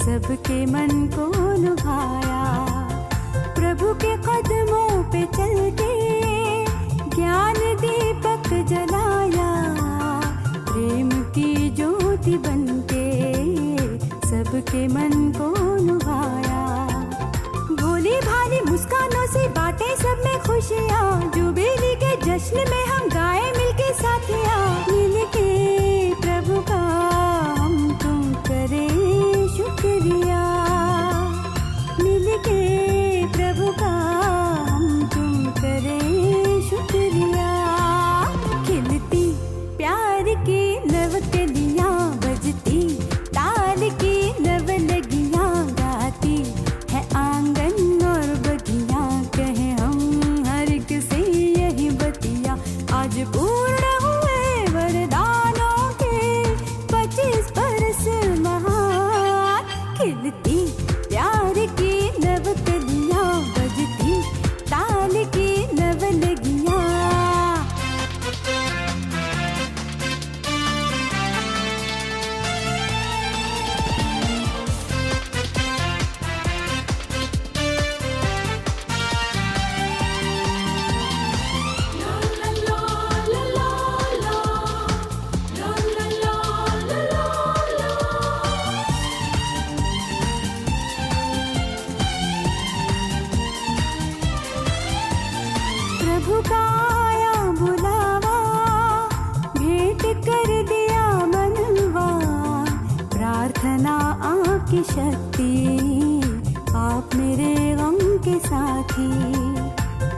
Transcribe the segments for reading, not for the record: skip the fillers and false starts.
सबके मन को लुभाया। प्रभु के कदमों पे चल के ज्ञान दीपक जलाया। प्रेम की ज्योति बनके सबके मन को लुभाया। भोली भाली मुस्कानों से बातें सब में खुशियाँ। जुबिली के जश्न में हम गाए मिलके साथिया। मिलके प्रभु का हम तुम करे शुक्रिया। मिलके प्रभु का हम तुम करे शुक्रिया। खिलती प्यार की नवकलियाँ बजती ताल की नवलगियाँ गाती है आंगन और बगियाँ। कहे हम हर एक से यही बतिया। आज पूर्ण हुए वरदानों के 25 बरस महान। खिलती प्यार की नवकलियाँ बजती ताल की नवलगियाँ। प्रभु का आया बुलावा, भेंट कर दिया मनवा। प्रार्थना आपकी शक्ति, आप मेरे गम के साथी।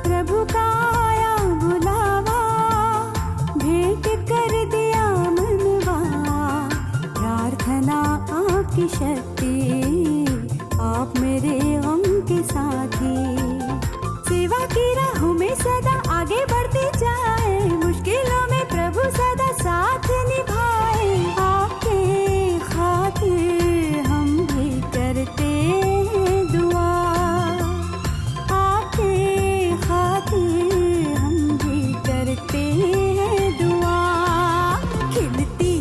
प्रभु का आया बुलावा, भेंट कर दिया मनवा। प्रार्थना आपकी शक्ति, आप मेरे गम के साथी। सेवा की राहों में सदा आगे बढ़ते जाए। मुश्किलों में प्रभु सदा साथ निभाए। आपके खातिर हम भी करते हैं दुआ। आपके खातिर हम भी करते हैं दुआ। खिलती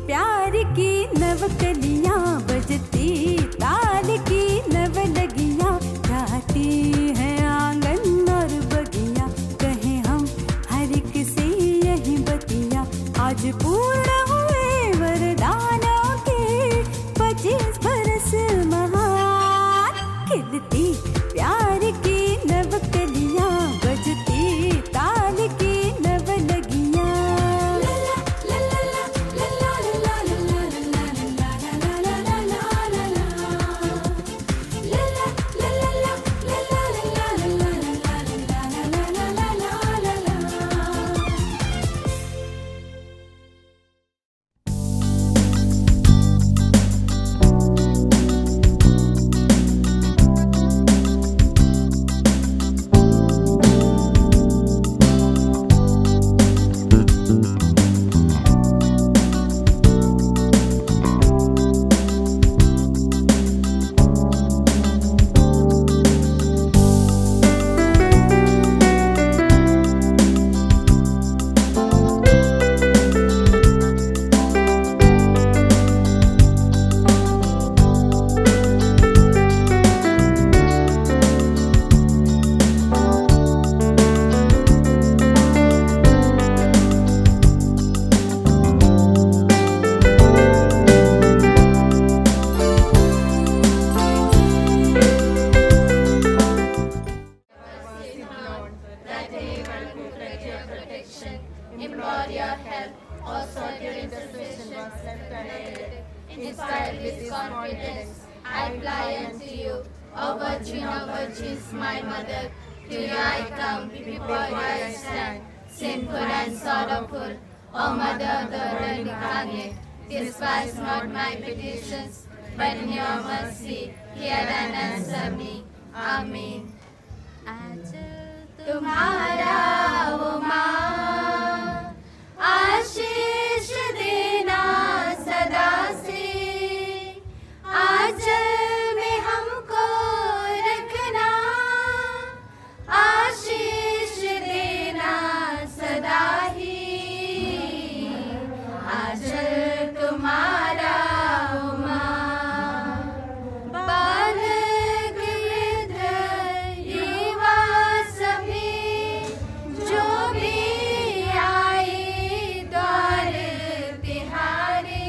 प्यार की नवकलियाँ बजती ताल की नवलगियाँ। गाती है आंगन और बगिया। कहे हम हर एक से यही बतिया। आज पूर्ण हुए वरदानों के 25 बरस महान। खिलती प्यार की नवकलियाँ बजती ताल की नवलगियाँ। La la O Virgin of Virgins, my Mother, to you I come, before you I stand, sinful and sorrowful. O Mother of the Word incarnate, despise not my petitions, but in your mercy hear and answer me. Amen. तुम्हारा वो माँ आशीष देना सदा से, आंचल में हमको रखना, आशीष देना सदा ही, आंचल तुम्हारा वो माँ, बालक वृद्ध युवा सभी जो भी आए द्वार तिहारे,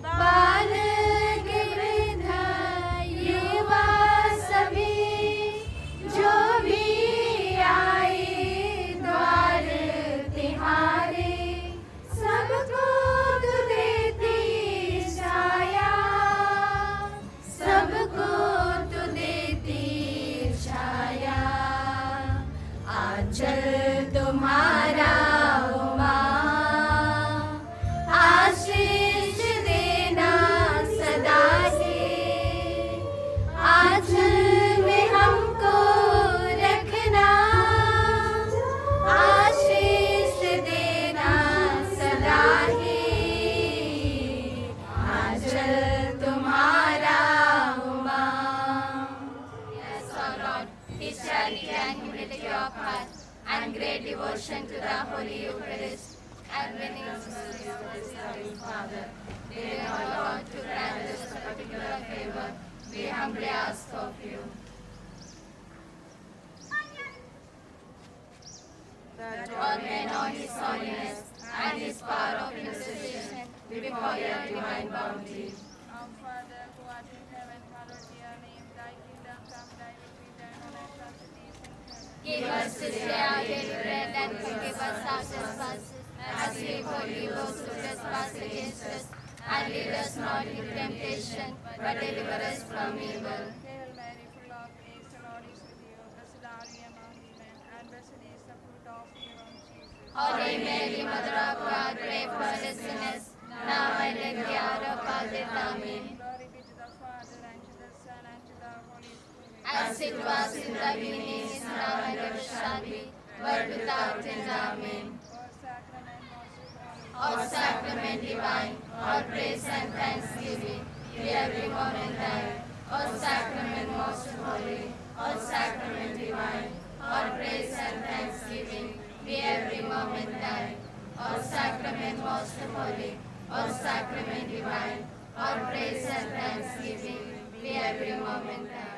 बालक वृद्ध युवा सभी जो भी आए द्वार तिहारे, सबको तू देती छाया, सबको तू देती छाया, आंचल तुम्हारा ओ माँ, आशीष देना सदा से, आंचल में हमको रखना, आशीष देना सदा ही, आंचल तुम्हारा ओ माँ. Yes, O Lord, teach charity and humility of heart, and great devotion to the Holy Eucharist, and beneficence of the Holy Father. Dear O Lord, to grant us a particular favor, we humbly ask of you. That all may know His holiness and His power of intercession before your divine bounty. Our Father, who art in heaven, hallowed be your name. Thy kingdom come, thy will be done on earth as it is in heaven. Give us this day our daily bread, and forgive us our trespasses, as we forgive those who trespass against us. And lead us not into temptation, but deliver us from evil. Hail Mary, full of grace, the Lord is with you. Blessed are you among women, and blessed is the fruit of your womb, Jesus. Holy Mary, Mother of God, pray for us sinners, now and at the hour of our death. Amen. Glory be to the Father, and to the Son, and to the Holy Spirit. As it was in the beginning, is now and ever shall be, world without end. Amen. O Sacrament, most holy. O Sacrament divine, all praise and thanksgiving, be every moment thine. O Sacrament most holy, O Sacrament divine, all praise and thanksgiving, be every moment thine. O Sacrament most holy, O Sacrament divine, all praise and thanksgiving, be every moment thine.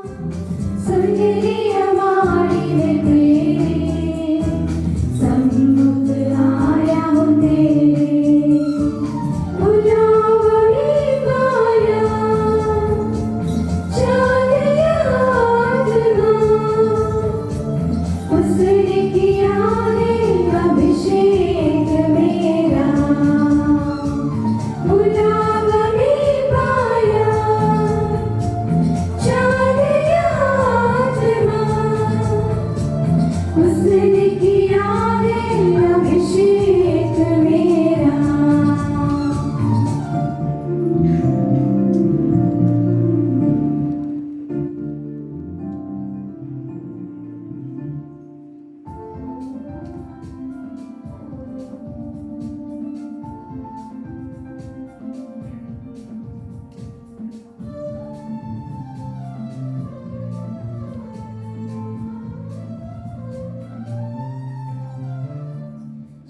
सुनली हमारी है तेरे, सम्मुख आया हूँ तेरे, बुलावड़ी माया, चांदिया आत्मा, उसने किया है अभिषेक मेरा, बुलावड़ी माया, चांदिया आत्मा, उसने किया है अभिषेक मेरा।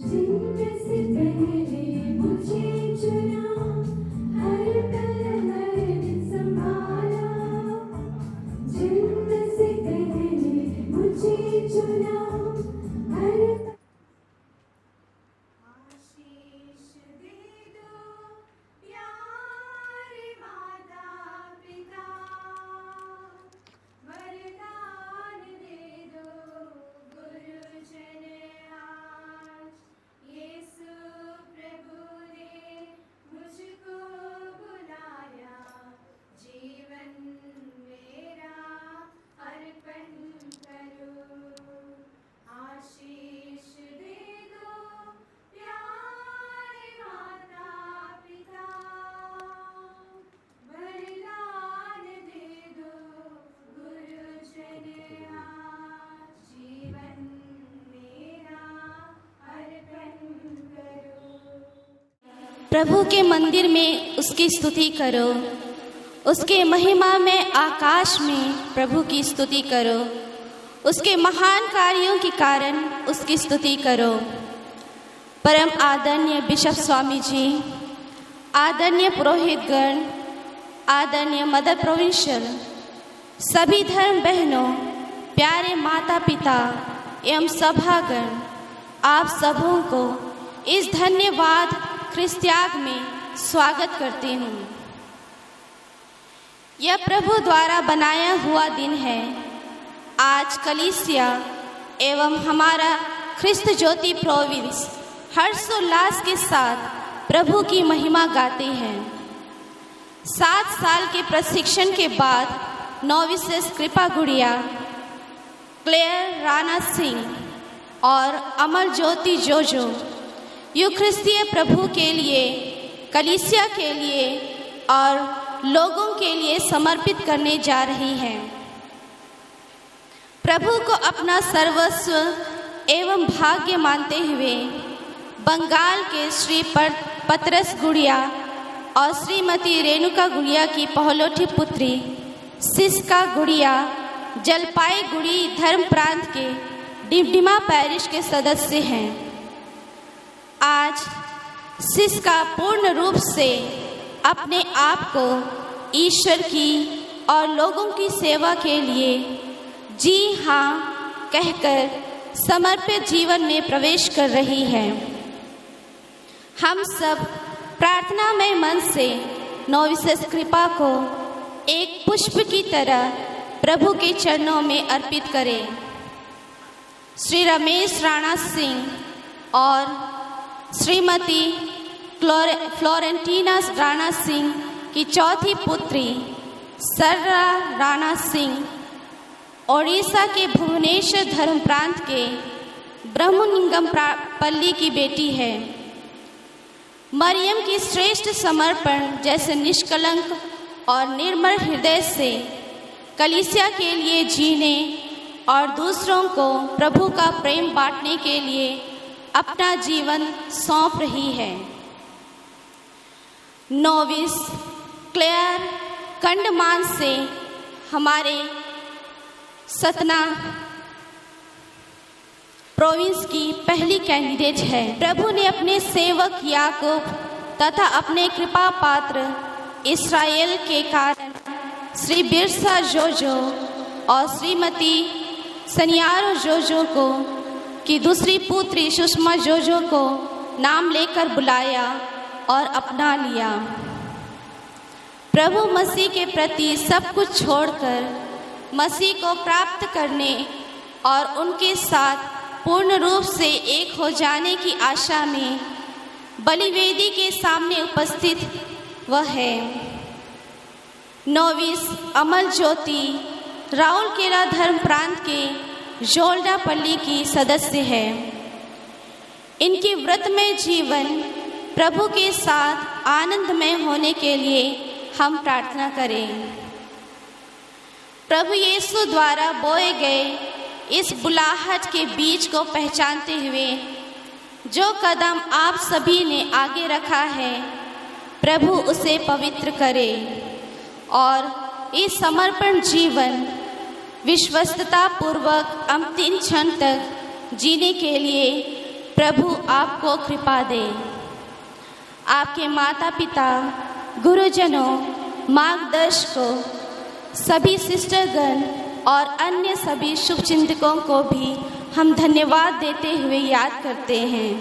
जिनसे पहले मुझे चुना, हर पल हर दिन संभाला, जिनसे पहले मुझे चुना, हर पल आशीष दे दो प्यारे माता पिता, वरदान दे दो गुरुजन आज, यीशु प्रभु ने मुझको बुलाया, जीवन मेरा अर्पण करो, आशीष दे दो प्यारे माता पिता, वरदान दे दो गुरुजन आज, जीवन मेरा अर्पण करो। प्रभु के मंदिर में उसकी स्तुति करो, उसके महिमा में आकाश में प्रभु की स्तुति करो, उसके महान कार्यों के कारण उसकी स्तुति करो। परम आदरणीय बिशप स्वामी जी, आदरणीय पुरोहितगण, आदरणीय मदर प्रोविंशियल, सभी धर्म बहनों, प्यारे माता पिता एवं सभागण, आप सबों को इस धन्यवाद ख्रिस्त्याग में स्वागत करती हूँ। यह प्रभु द्वारा बनाया हुआ दिन है। आज कलीसिया एवं हमारा ख्रिस्त ज्योति प्रोविंस हर्षोल्लास के साथ प्रभु की महिमा गाते हैं। 7 साल के प्रशिक्षण के बाद नोविसेस कृपा गुड़िया, क्लेयर राणा सिंह और अमर ज्योति जोजो यूख्रिस्तीय प्रभु के लिए, कलीसिया के लिए और लोगों के लिए समर्पित करने जा रही हैं। प्रभु को अपना सर्वस्व एवं भाग्य मानते हुए बंगाल के श्री पतरस गुड़िया और श्रीमती रेणुका गुड़िया की पहलोठी पुत्री सिस्का गुड़िया जलपाईगुड़ी धर्म प्रांत के डिमडिमा पैरिश के सदस्य हैं। आज सिस्का पूर्ण रूप से अपने आप को ईश्वर की और लोगों की सेवा के लिए जी हाँ कहकर समर्पित जीवन में प्रवेश कर रही है। हम सब प्रार्थनामय मन से नोविसेस कृपा को एक पुष्प की तरह प्रभु के चरणों में अर्पित करें। श्री रमेश राणा सिंह और श्रीमती फ्लोरेंटीना राणा सिंह की चौथी पुत्री सर्रा राणा सिंह ओडिशा के भुवनेश्वर धर्म प्रांत के ब्रह्मलिंगम पल्ली की बेटी है। मरियम की श्रेष्ठ समर्पण जैसे निष्कलंक और निर्मल हृदय से कलीसिया के लिए जीने और दूसरों को प्रभु का प्रेम बांटने के लिए अपना जीवन सौंप रही है। नोविस क्लेयर कंडमान से हमारे सतना प्रोविंस की पहली कैंडिडेट है। प्रभु ने अपने सेवक याकूब तथा अपने कृपा पात्र इस्राएल के कारण श्री बिरसा जोजो और श्रीमती सनियारो जोजो को की दूसरी पुत्री सुषमा जोजो को नाम लेकर बुलाया और अपना लिया। प्रभु मसीह के प्रति सब कुछ छोड़कर मसीह को प्राप्त करने और उनके साथ पूर्ण रूप से एक हो जाने की आशा में बलिवेदी के सामने उपस्थित वह है। नोविस अमल ज्योति राउरकेला धर्म प्रांत के जोल्डापल्ली की सदस्य है। इनकी व्रतमय जीवन प्रभु के साथ आनंदमय होने के लिए हम प्रार्थना करें। प्रभु यीशु द्वारा बोए गए इस बुलाहट के बीज को पहचानते हुए जो कदम आप सभी ने आगे रखा है, प्रभु उसे पवित्र करे और इस समर्पण जीवन विश्वस्तता पूर्वक अंतिम क्षण तक जीने के लिए प्रभु आपको कृपा दे। आपके माता पिता, गुरुजनों, मार्गदर्शकों, सभी सिस्टरगण और अन्य सभी शुभचिंतकों को भी हम धन्यवाद देते हुए याद करते हैं।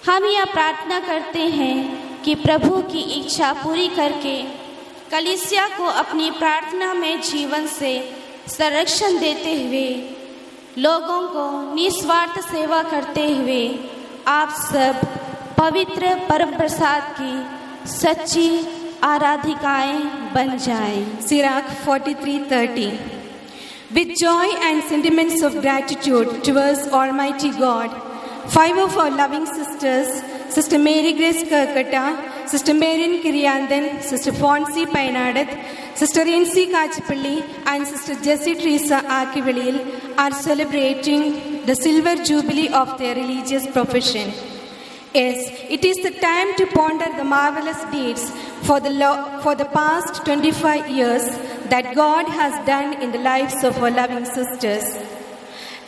हम यह प्रार्थना करते हैं कि प्रभु की इच्छा पूरी करके कलीसिया को अपनी प्रार्थना में जीवन से संरक्षण देते हुए लोगों को निस्वार्थ सेवा करते हुए आप सब पवित्र परम प्रसाद की सच्ची आराधिकाएं बन जाएं। Sirach 43:30. With joy and sentiments of gratitude towards Almighty God, 5 of our loving sisters, Sister Mary Grace Kirkata, Sister Marian Kiriyandan, Sister Fonsi Painadath, Sister Insi Kachipalli, and Sister Jessie Teresa Akivalil are celebrating the silver jubilee of their religious profession. Yes, it is the time to ponder the marvelous deeds for the past 25 years that God has done in the lives of our loving sisters.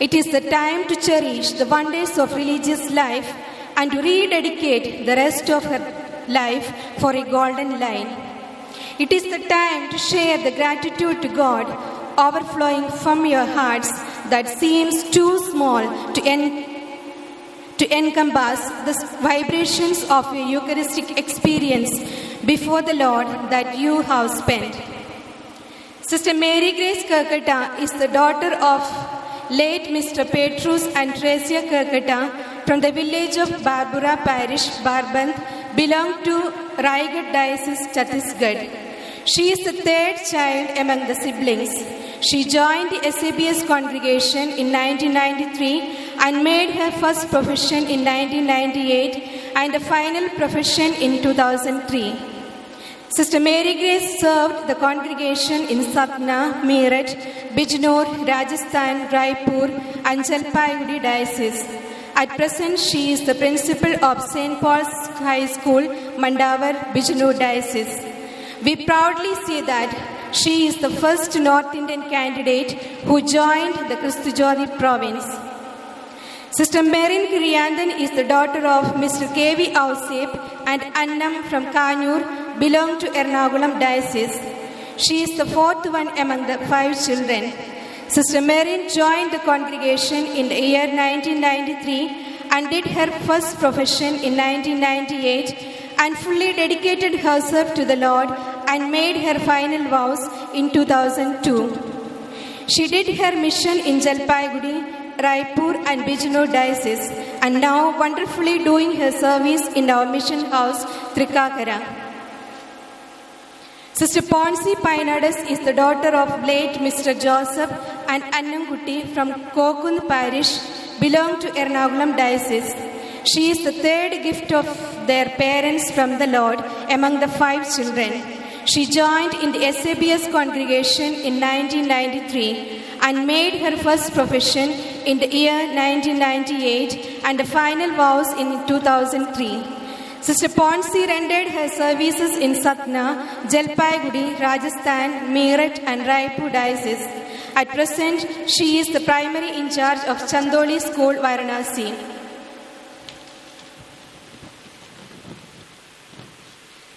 It is the time to cherish the wonders of religious life and to rededicate the rest of her life for a golden line. It is the time to share the gratitude to God overflowing from your hearts that seems too small to encompass the vibrations of a Eucharistic experience before the Lord that you have spent. Sister Mary Grace Kirkata is the daughter of late Mr. Petrus and Tresia Kirkata from the village of Barbara Parish, Barband, belong to Raigad Diocese, Chhattisgarh. She is the third child among the siblings. She joined the SABS congregation in 1993 and made her first profession in 1998 and a final profession in 2003. Sister Mary Grace served the congregation in Satna, Meerut, Bijnor, Rajasthan, Raipur and Jalpaiguri Diocese. At present, she is the principal of St. Paul's High School, Mandawar, Bijnor Diocese. We proudly say that she is the first North Indian candidate who joined the Christujodi province. Sister Marian Kiriyandan is the daughter of Mr. K.V. Ausep and Annam from Kanur, belong to Ernakulam Diocese. She is the fourth one among the 5 children. Sister Marian joined the congregation in the year 1993 and did her first profession in 1998 and fully dedicated herself to the Lord and made her final vows in 2002. She did her mission in Jalpaiguri, Raipur and Bijnor Diocese and now wonderfully doing her service in our mission house, Trikakara. Sister Ponsi Painadas is the daughter of late Mr. Joseph and Annangutti from Kokund Parish, belong to Ernakulam Diocese. She is the third gift of their parents from the Lord among the 5 children. She joined in the SABS congregation in 1993 and made her first profession in the year 1998 and the final vows in 2003. Sister Ponsi rendered her services in Satna, Jalpaiguri, Rajasthan, Meerut and Raipur Diocese. At present, she is the primary in charge of Chandoli School, Varanasi.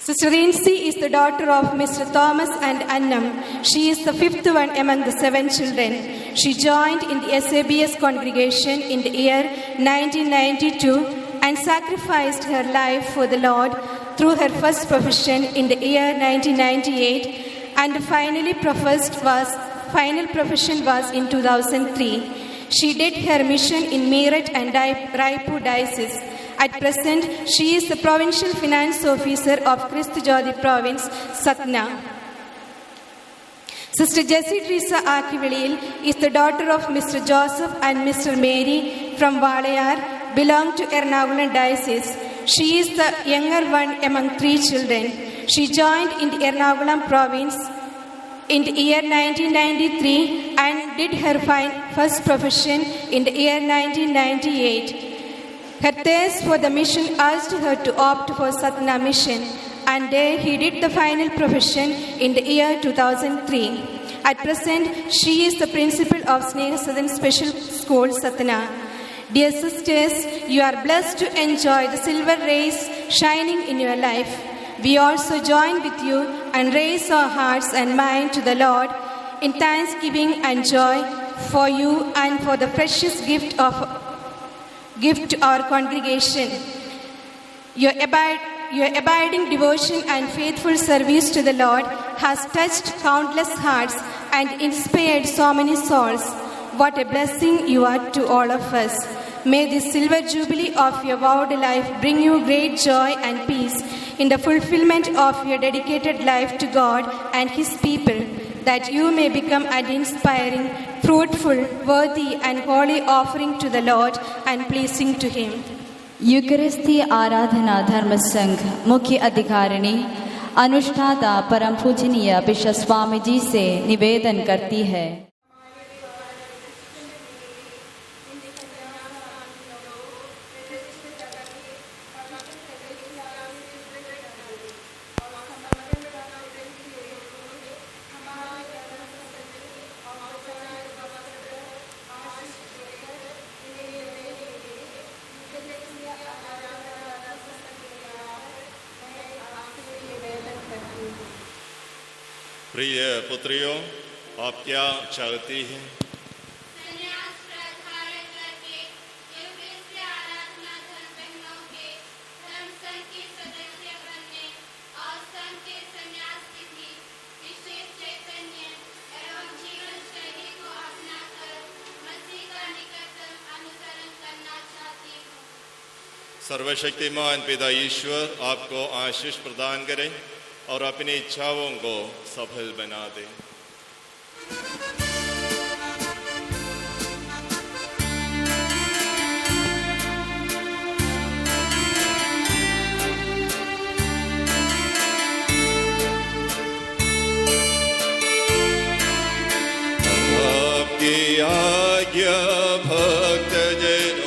Sister Rincy is the daughter of Mr. Thomas and Annam. She is the fifth one among the 7 children. She joined in the SABS congregation in the year 1992 and sacrificed her life for the Lord through her first profession in the year 1998, and the final profession was in 2003. She did her mission in Meerut and Raipur diocese. At present, she is the provincial finance officer of Christ Jodi province, Satna. Sister Jessie Teresa Akivelil is the daughter of Mr. Joseph and Mr. Mary from Valayar, belong to Ernakulam diocese. She is the younger one among 3 children. She joined in the Ernakulam province in the year 1993 and did her first profession in the year 1998. Her thirst for the mission urged her to opt for Satna mission, and there he did the final profession in the year 2003. At present, she is the principal of Sneha Southern Special School, Satna. Dear sisters, you are blessed to enjoy the silver rays shining in your life. We also join with you and raise our hearts and mind to the Lord in thanksgiving and joy for you and for the precious gift to our congregation. Your abiding devotion and faithful service to the Lord has touched countless hearts and inspired so many souls. What a blessing you are to all of us. May this silver jubilee of your vowed life bring you great joy and peace in the fulfillment of your dedicated life to God and His people, that you may become an inspiring, fruitful, worthy and holy offering to the Lord and pleasing to Him. यूकरिस्ती आराधना धर्म संघ मुख्य अधिकारिणी अनुष्ठाता परम पूजनीय bishop Swami ji से निवेदन करती है। प्रिय पुत्रियों, आप क्या चाहती हैं? संन्यास प्रधारण करके यूकरिस्ती आराधना धर्म बहनों के धर्म संघ के सदस्य बनने और संघ के संन्यास तिथि, विशेष चैतन्य एवं जीवन शैली को अपनाकर मसीह का निकटतम अनुसरण करना चाहती हूँ। सर्वशक्तिमान पिता ईश्वर आपको आशीष प्रदान करें और अपनी इच्छाओं को सफल बना दे। आपकी आज्ञा भक्त जनों,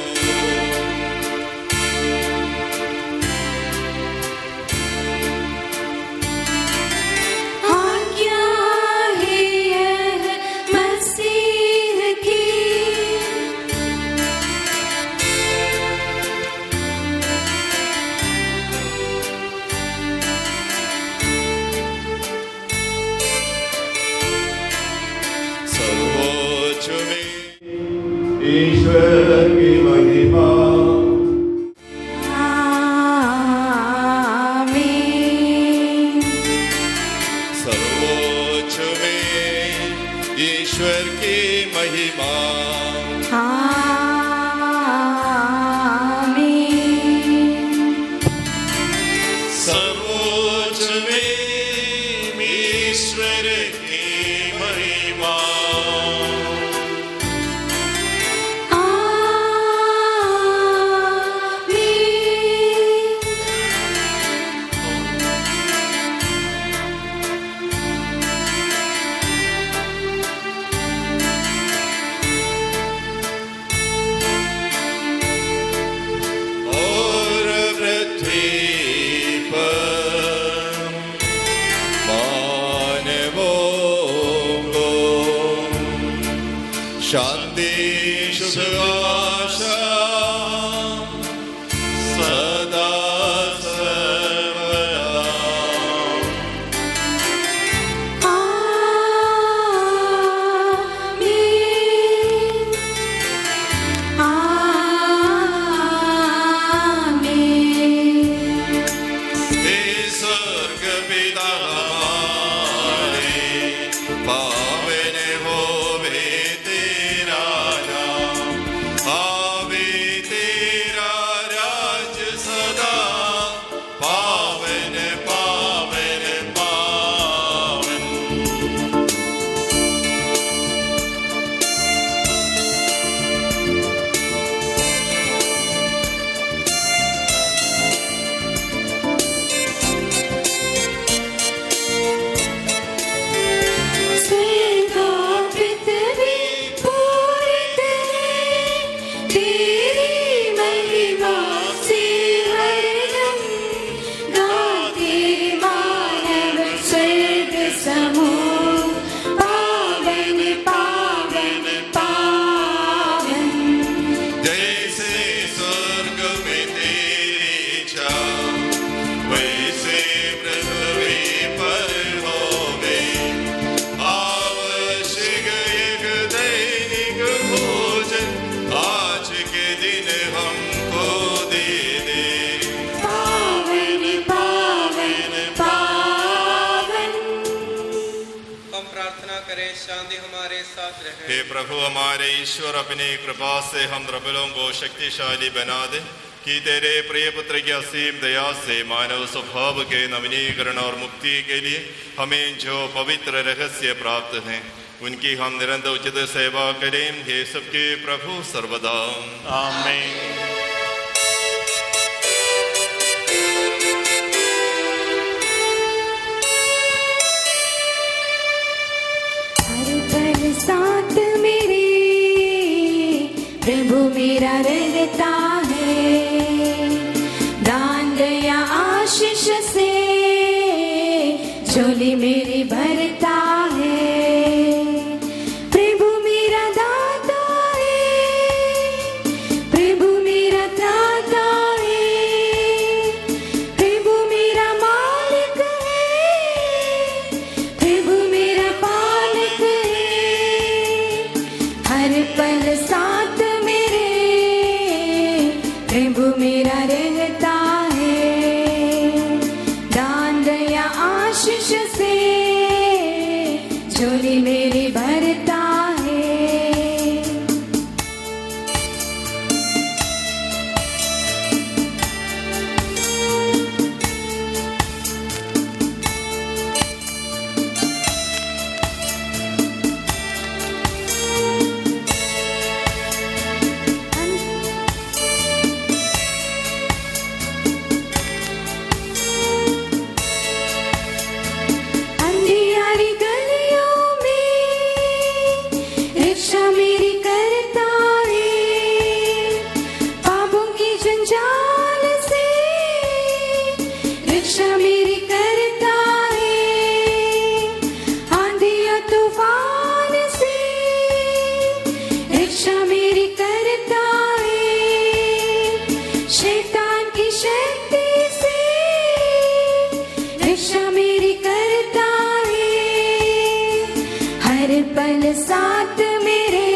ईश्वर की महिमा। आमीन। सर्वोच्च में ईश्वर की महिमा। आमीन। सर्वोच्च में ईश्वर की महिमा। शांति शुभ आशा सदा सर्वदा पावन होवे तेरा नाम, आवे तेरा राज सदा, पावन पावन पावन। जैसे स्वर्ग में तेरी छाँव, वैसे पृथ्वी पर होवे, आवश्यक एक दैनिक भोजन आज के दिन हमको दे दे। पावन पावन पावन। हम प्रार्थना करें, शांति हमारे साथ रहे। हे प्रभु हमारे ईश्वर, अपनी कृपा से हम द्रव्यों को शक्तिशाली बना दे कि तेरे प्रिय पुत्र की असीम दया से मानव स्वभाव के नवीनीकरण और मुक्ति के लिए हमें जो पवित्र रहस्य प्राप्त हैं, उनकी हम निरंतर उचित सेवा करें। हे सबके प्रभु सर्वदा आमीन। साथ मेरे प्रभु मेरा रहता है, दान दया आशीष से झोली मेरी भरता है। प्रभु मेरा दाता है, प्रभु मेरा त्राता है, प्रभु मेरा मालिक है, प्रभु मेरा पालक है। हर पल साथ मेरे प्रभु मेरा रहता है, दान दया आशीष से झोली मेरी भरता है। अंधियारी गलियों में रक्षा मेरी करता है, पापों की जंजाल से रक्षा मेरी करता है। आंधी या तूफान से रक्षा मेरी करता है, शैतान की शक्ति से रक्षा मेरी करता है। हर पल साथ मेरे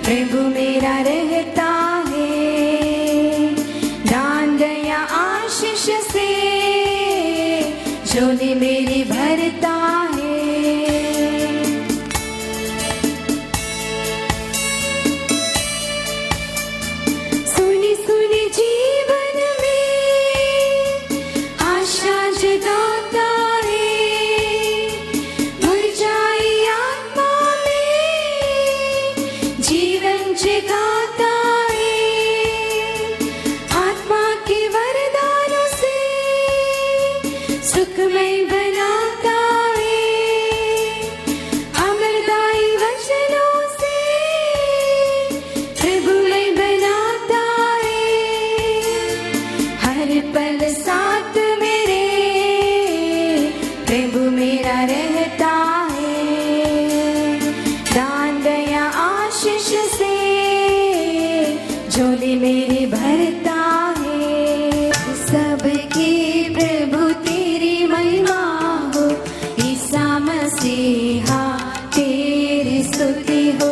प्रभु मेरा रहता है, दान दया आशीष से झोली मेरी भरता है। सुनी सुनी जीवन में आशा जगाता है, मुरझाई आत्मा में जीवन जगाता है। आत्मा के वरदानों से सुखमय बनाता है, अमरदायी वचनों से प्रभुमय बनाता है। हर पल साथ मेरे प्रभु मेरा रहता है, दान दया आशीष से झोली मेरी भरता है। सबकी प्रभु तेरी महिमा हो, ईसा मसीहा तेरी स्तुति हो।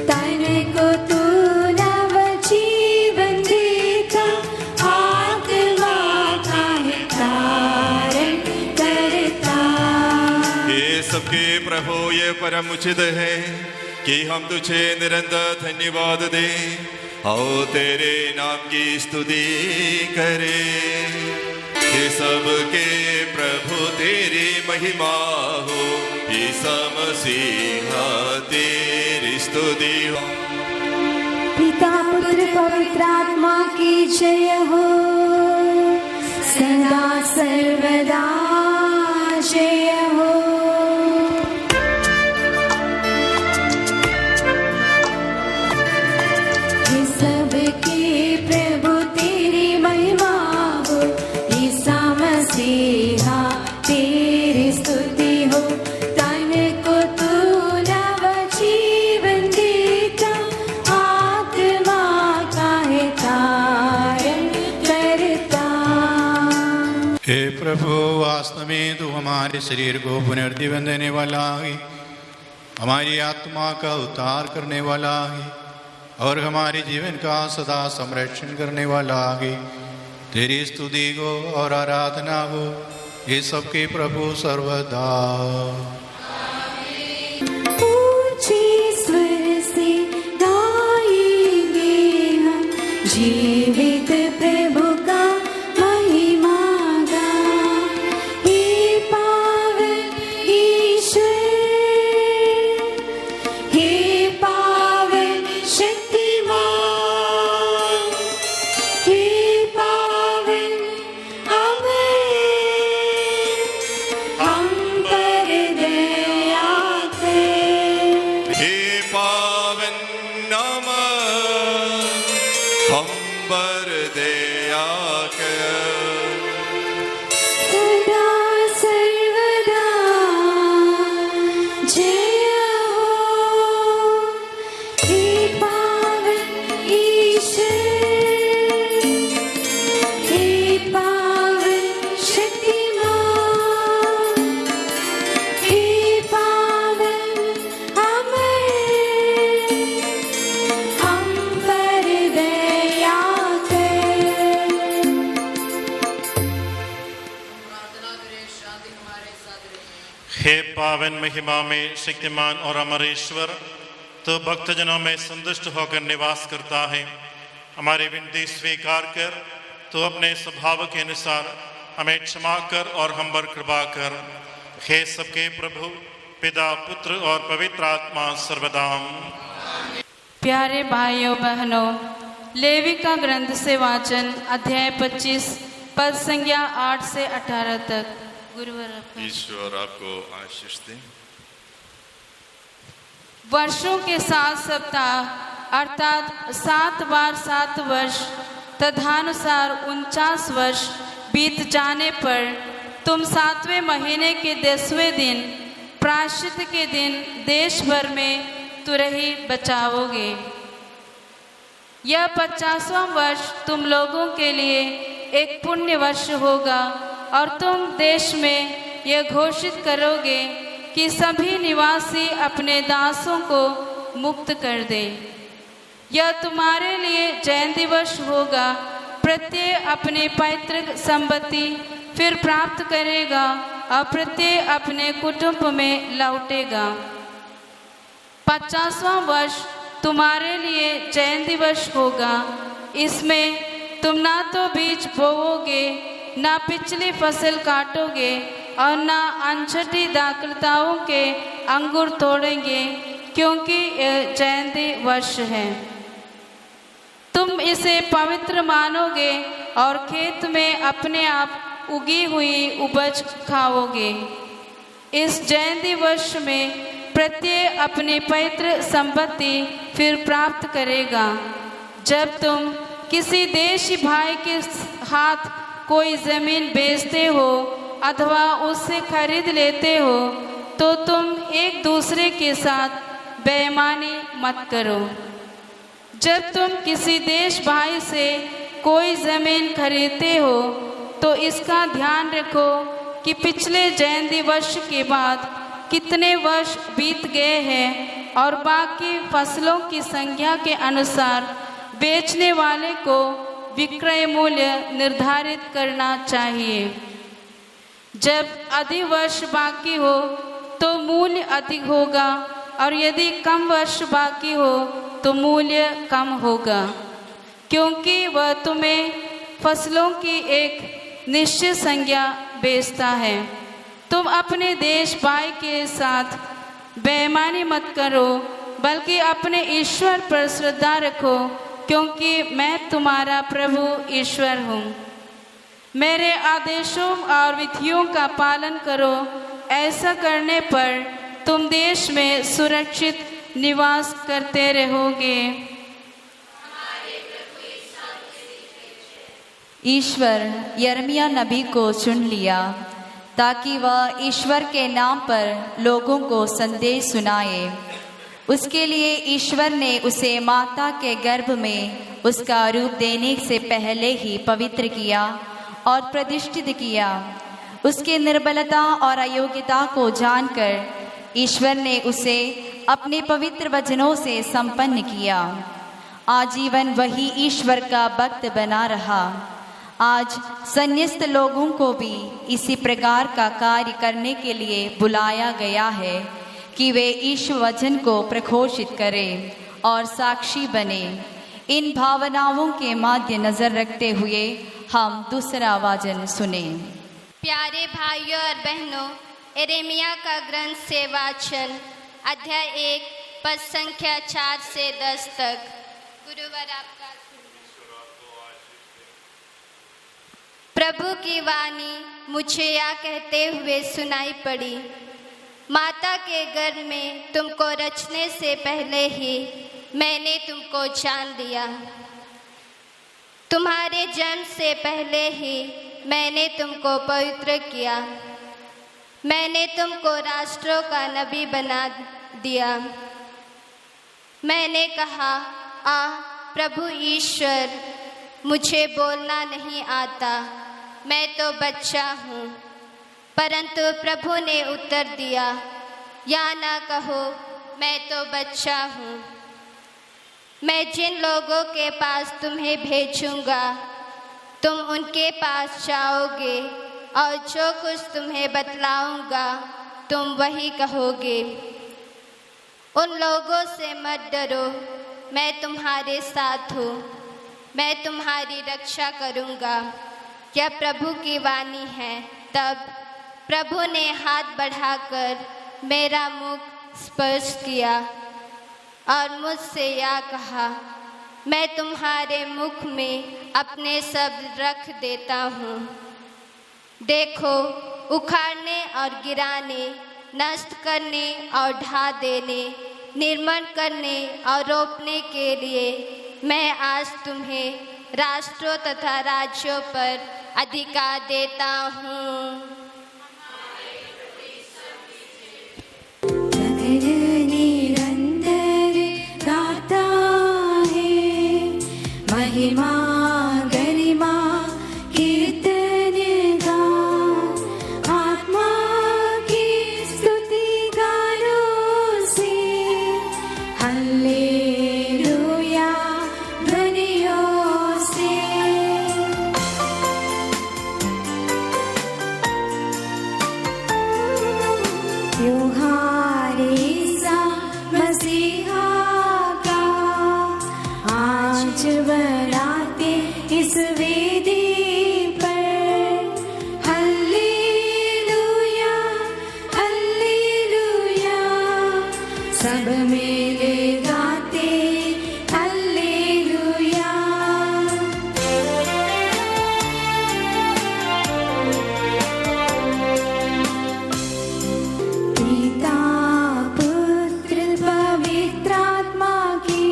तन को तू नव जीवन देता, आत्मा का है तारण करता। हे सबके प्रभु ये परम उचित है कि हम तुझे निरंतर धन्यवाद दें और तेरे नाम की स्तुति करें। ये सबके प्रभु तेरी महिमा हो, ईसा मसीहा तेरी स्तुति हो। पिता पुत्र पवित्र आत्मा की जय हो, सदा सर्वदा जय हो। ये सबके प्रभु तेरी महिमा हो, ईसा मसीहा तेरी स्तुति हो। तन को तू नव जीवन देता, आत्मा का है तारण करता। हे प्रभु, वास्तव में तू हमारे शरीर को पुनर्जीवन देने वाला है, हमारी आत्मा का उद्धार करने वाला है और हमारे जीवन का सदा संरक्षण करने वाला है। तेरी स्तुति को और आराधना हो ये सबके प्रभु सर्वदा। ऊंचे स्वर से गाएंगे हम, जीवित प्रभु का महिमा गा। हे पावन ईश्वर, हे पावन शक्तिमान, हे पावन अमर, हम पर दया कर। हे पावन नमः, हम पर दया कर। सदा सर्वदा जय हो। हे पावन ईश्वर, हे पावन शक्तिमान, हे पावन अमर, हम पर दया कर। हे पावन महिमा में शक्तिमान और अमर ईश्वर, तो भक्तजनों में संतुष्ट होकर निवास करता है। हमारी विनती स्वीकार कर, तो अपने स्वभाव के अनुसार हमें क्षमा कर और हम पर कृपा कर। हे सबके प्रभु, पिता पुत्र और पवित्र आत्मा सर्वदा। प्यारे भाइयों बहनों, लेवी का ग्रंथ से वाचन अध्याय 25 पद संज्ञा 8 से 18 तक। गुरुवर ईश्वर आपको आशीष दे। वर्षों के 7 सप्ताह अर्थात 7 बार 7 वर्ष तदनुसार 49 वर्ष बीत जाने पर तुम 7वें महीने के 10वें दिन प्रायश्चित के दिन देश भर में तुरही बचाओगे। यह 50वां वर्ष तुम लोगों के लिए एक पुण्य वर्ष होगा और तुम देश में यह घोषित करोगे कि सभी निवासी अपने दासों को मुक्त कर दे। यह तुम्हारे लिए जयंती वर्ष होगा। प्रत्येक अपने पैतृक संपत्ति फिर प्राप्त करेगा और प्रत्येक अपने कुटुंब में लौटेगा। 50वां वर्ष तुम्हारे लिए जयंती वर्ष होगा। इसमें तुम ना तो बीज बोओगे, ना पिछली फसल काटोगे और ना अनछटी दाखलताओं के अंगूर तोड़ेंगे, क्योंकि यह जयंती वर्ष है। तुम इसे पवित्र मानोगे और खेत में अपने आप उगी हुई उपज खाओगे। इस जयंती वर्ष में प्रत्येक अपनी पवित्र संपत्ति फिर प्राप्त करेगा। जब तुम किसी देशी भाई के हाथ कोई जमीन बेचते हो अथवा उससे खरीद लेते हो, तो तुम एक दूसरे के साथ बेईमानी मत करो। जब तुम किसी देश भाई से कोई जमीन खरीदते हो, तो इसका ध्यान रखो कि पिछले जयंती वर्ष के बाद कितने वर्ष बीत गए हैं और बाकी फसलों की संख्या के अनुसार बेचने वाले को विक्रय मूल्य निर्धारित करना चाहिए। जब अधिक वर्ष बाकी हो, तो मूल्य अधिक होगा, और यदि कम वर्ष बाकी हो तो मूल्य कम होगा, क्योंकि वह तुम्हें फसलों की एक निश्चित संज्ञा बेचता है। तुम अपने देश भाई के साथ बेईमानी मत करो, बल्कि अपने ईश्वर पर श्रद्धा रखो, क्योंकि मैं तुम्हारा प्रभु ईश्वर हूँ। मेरे आदेशों और विधियों का पालन करो, ऐसा करने पर तुम देश में सुरक्षित निवास करते रहोगे। ईश्वर यिर्मयाह नबी को चुन लिया ताकि वह ईश्वर के नाम पर लोगों को संदेश सुनाए। उसके लिए ईश्वर ने उसे माता के गर्भ में उसका रूप देने से पहले ही पवित्र किया और प्रतिष्ठित किया। उसके निर्बलता और अयोग्यता को जानकर ईश्वर ने उसे अपने पवित्र वचनों से संपन्न किया। आजीवन वही ईश्वर का भक्त बना रहा। आज संन्यास्त लोगों को भी इसी प्रकार का कार्य करने के लिए बुलाया गया है कि वे ईश्वर वचन को प्रघोषित करें और साक्षी बने। इन भावनाओं के मध्य नजर रखते हुए हम दूसरा वचन सुने। प्यारे भाइयों और बहनों, यिर्मयाह का ग्रंथ से वाचन, अध्याय 1 पद संख्या 4 से 10 तक। गुरुवर आपका प्रभु की वाणी मुझे यह कहते हुए सुनाई पड़ी, माता के गर्भ में तुमको रचने से पहले ही मैंने तुमको जान लिया। तुम्हारे जन्म से पहले ही मैंने तुमको पवित्र किया। मैंने तुमको राष्ट्रों का नबी बना दिया। मैंने कहा, प्रभु ईश्वर, मुझे बोलना नहीं आता, मैं तो बच्चा हूँ। परंतु प्रभु ने उत्तर दिया, या ना कहो, मैं तो बच्चा हूँ। मैं जिन लोगों के पास तुम्हें भेजूंगा, तुम उनके पास जाओगे और जो कुछ तुम्हें बतलाऊंगा तुम वही कहोगे। उन लोगों से मत डरो, मैं तुम्हारे साथ हूँ, मैं तुम्हारी रक्षा करूँगा। यह प्रभु की वाणी है। तब प्रभु ने हाथ बढ़ाकर मेरा मुख स्पर्श किया और मुझसे यह कहा, मैं तुम्हारे मुख में अपने शब्द रख देता हूँ। देखो, उखाड़ने और गिराने, नष्ट करने और ढा देने, निर्मल करने और रोपने के लिए मैं आज तुम्हें राष्ट्रों तथा राज्यों पर अधिकार देता हूँ। निरंतर गाता है महिमा गरिमा कीर्तन गान, आत्मा की स्तुति गानों से हल्लेलुया ध्वनियों से। त्योहार ईसा मसीहा का आज बनाते इस वेदी पर, हल्लेलुया हल्लेलुया, सब मिले गाते हल्लेलुया। पिता पुत्र पवित्र आत्मा की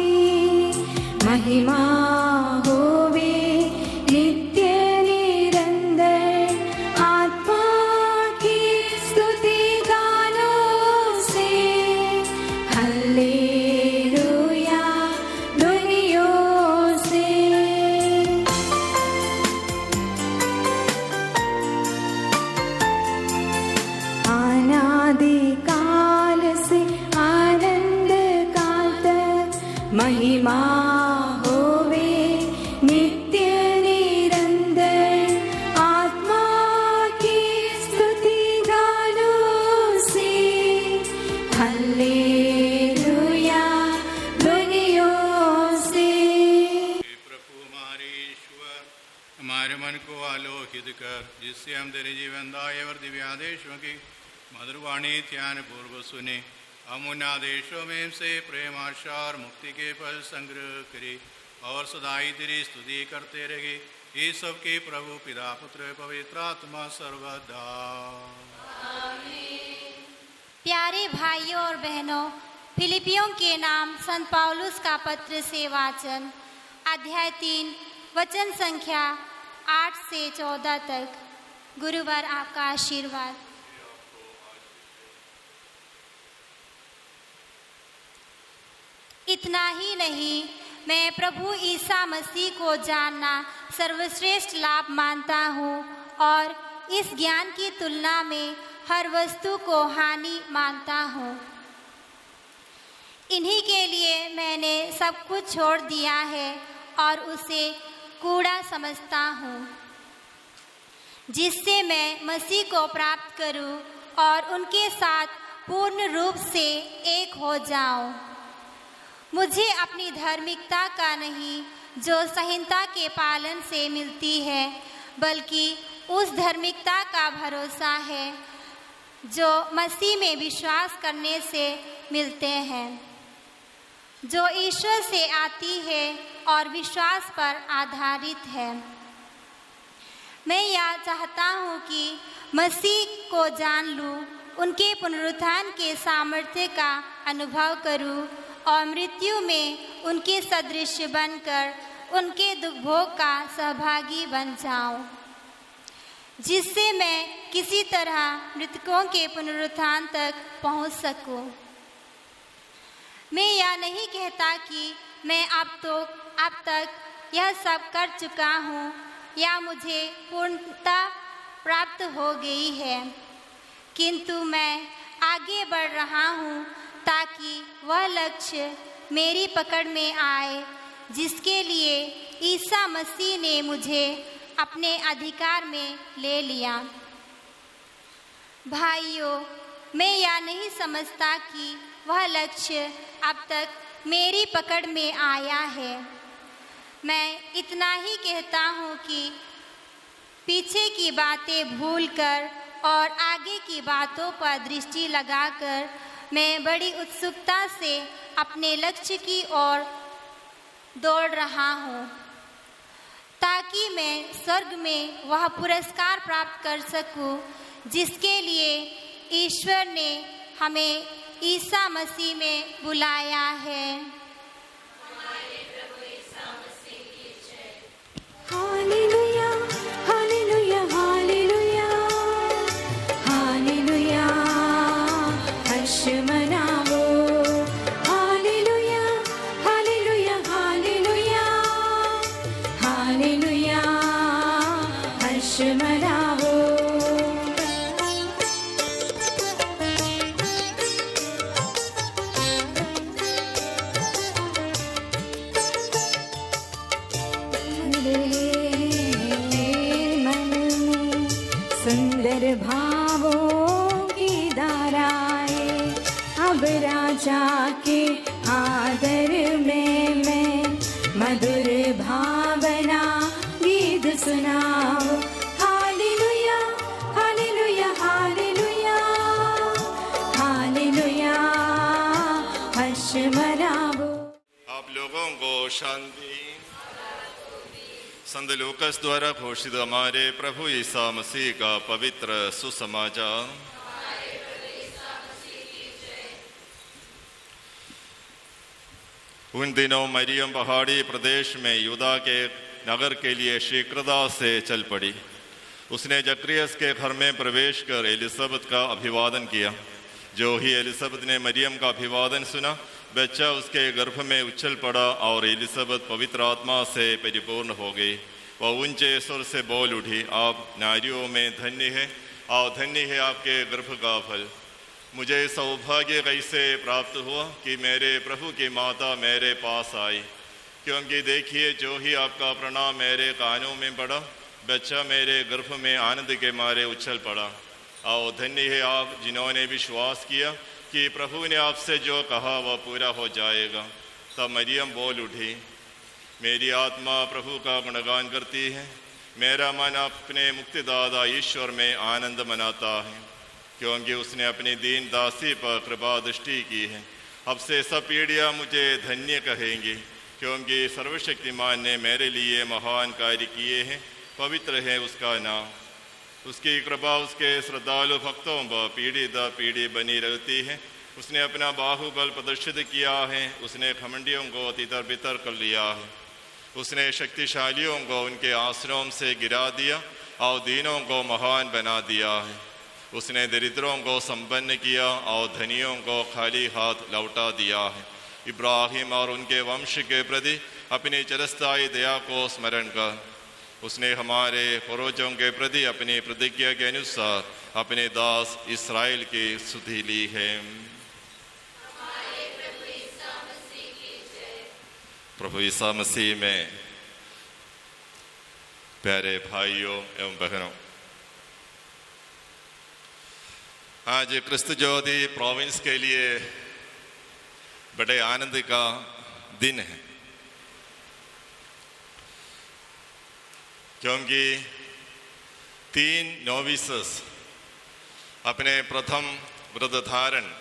महिमा होवे नित्य निरंतर, आत्मा की स्तुति गानों से हल्लेलुया हम तेरे जीवनदाय और दिव्यादेशों की मधुरवाणी ध्यानपूर्वक सुने। हम उन आदेशों में से प्रेम आशा और मुक्ति के फल संग्रह करे और सदाई तेरी स्तुति करते रहे। ये सब के प्रभु पिता पुत्र पवित्र आत्मा सर्वदा। प्यारे भाइयों और बहनों, फिलिपियों के नाम संत पौलुस का पत्र से वाचन। अध्याय 3 वचन संख्या 8 से 14 तक। गुरुवार आपका आशीर्वाद। इतना ही नहीं, मैं प्रभु ईसा मसीह को जानना सर्वश्रेष्ठ लाभ मानता हूँ और इस ज्ञान की तुलना में हर वस्तु को हानि मानता हूँ। इन्हीं के लिए मैंने सब कुछ छोड़ दिया है और उसे कूड़ा समझता हूँ, जिससे मैं मसीह को प्राप्त करूँ और उनके साथ पूर्ण रूप से एक हो जाऊँ। मुझे अपनी धार्मिकता का नहीं जो संहिता के पालन से मिलती है, बल्कि उस धार्मिकता का भरोसा है जो मसीह में विश्वास करने से मिलते हैं, जो ईश्वर से आती है और विश्वास पर आधारित है। मैं यह चाहता हूँ कि मसीह को जान लूँ, उनके पुनरुत्थान के सामर्थ्य का अनुभव करूँ और मृत्यु में उनके सदृश बनकर उनके दुख भोग का सहभागी बन जाऊं, जिससे मैं किसी तरह मृतकों के पुनरुत्थान तक पहुंच सकूं। मैं यह नहीं कहता कि मैं अब तक यह सब कर चुका हूं या मुझे पूर्णता प्राप्त हो गई है, किंतु मैं आगे बढ़ रहा हूं ताकि वह लक्ष्य मेरी पकड़ में आए जिसके लिए ईसा मसीह ने मुझे अपने अधिकार में ले लिया। भाइयों, मैं यह नहीं समझता कि वह लक्ष्य अब तक मेरी पकड़ में आया है। मैं इतना ही कहता हूँ कि पीछे की बातें भूलकर और आगे की बातों पर दृष्टि लगाकर मैं बड़ी उत्सुकता से अपने लक्ष्य की ओर दौड़ रहा हूँ, ताकि मैं स्वर्ग में वह पुरस्कार प्राप्त कर सकूँ जिसके लिए ईश्वर ने हमें ईसा मसीह में बुलाया है। हालेलुया, हालेलुया, हालेलुया, हालेलुया, हर्ष मनाओ। हालेलुया, हालेलुया, हालेलुया, हालेलुया, हर्ष मनाओ। सुंदर भावों की धाराएं, अब राजा के आदर में मैं मधुर भावना गीत सुनाओ। हालेलुया, हालेलुया, हालेलुया, हालेलुया, हर्ष मनाओ। आप लोगों को शांति। संत लूकस द्वारा घोषित हमारे प्रभु ईसा मसीह का पवित्र सुसमाचार। उन दिनों मरियम पहाड़ी प्रदेश में यूदा के नगर के लिए शीघ्रता से चल पड़ी। उसने जक्रियस के घर में प्रवेश कर एलिजाबेथ का अभिवादन किया। जो ही एलिजाबेथ ने मरियम का अभिवादन सुना, बच्चा उसके गर्भ में उछल पड़ा और एलिजाबेथ पवित्र आत्मा से परिपूर्ण हो गई। वह ऊंचे स्वर से बोल उठी, आप नारियों में धन्य है और धन्य है आपके गर्भ का फल। मुझे सौभाग्य कैसे प्राप्त हुआ कि मेरे प्रभु की माता मेरे पास आई, क्योंकि देखिए जो ही आपका प्रणाम मेरे कानों में पड़ा, बच्चा मेरे गर्भ में आनंद के मारे उछल पड़ा। आओ धन्य है आप जिन्होंने विश्वास किया कि प्रभु ने आपसे जो कहा वह पूरा हो जाएगा। तब मरियम बोल उठी, मेरी आत्मा प्रभु का गुणगान करती है, मेरा मन अपने मुक्तिदाता ईश्वर में आनंद मनाता है, क्योंकि उसने अपनी दीन दासी पर कृपा दृष्टि की है। अब से सब पीढ़ियाँ मुझे धन्य कहेंगी, क्योंकि सर्वशक्तिमान ने मेरे लिए महान कार्य किए हैं। पवित्र है उसका नाम। उसकी कृपा उसके श्रद्धालु भक्तों पर पीढ़ी दर पीढ़ी बनी रहती है। उसने अपना बाहुबल प्रदर्शित किया है। उसने घमंडियों को तितर बितर कर लिया है। उसने शक्तिशालियों को उनके आश्रम से गिरा दिया और दीनों को महान बना दिया है। उसने दरिद्रों को संपन्न किया और धनियों को खाली हाथ लौटा दिया है। इब्राहिम और उनके वंश के प्रति अपनी चिरस्थायी दया को स्मरण कर उसने हमारे पूर्वजों के प्रति अपनी प्रतिज्ञा के अनुसार अपने दास इस्राएल की स्तुति ली है। प्रभु ईसा मसीह में प्यारे भाइयों एवं बहनों, आज क्रिस्त ज्योति प्रोविंस के लिए बड़े आनंद का दिन है, क्योंकि 3 नोविसेस अपने प्रथम व्रत धारण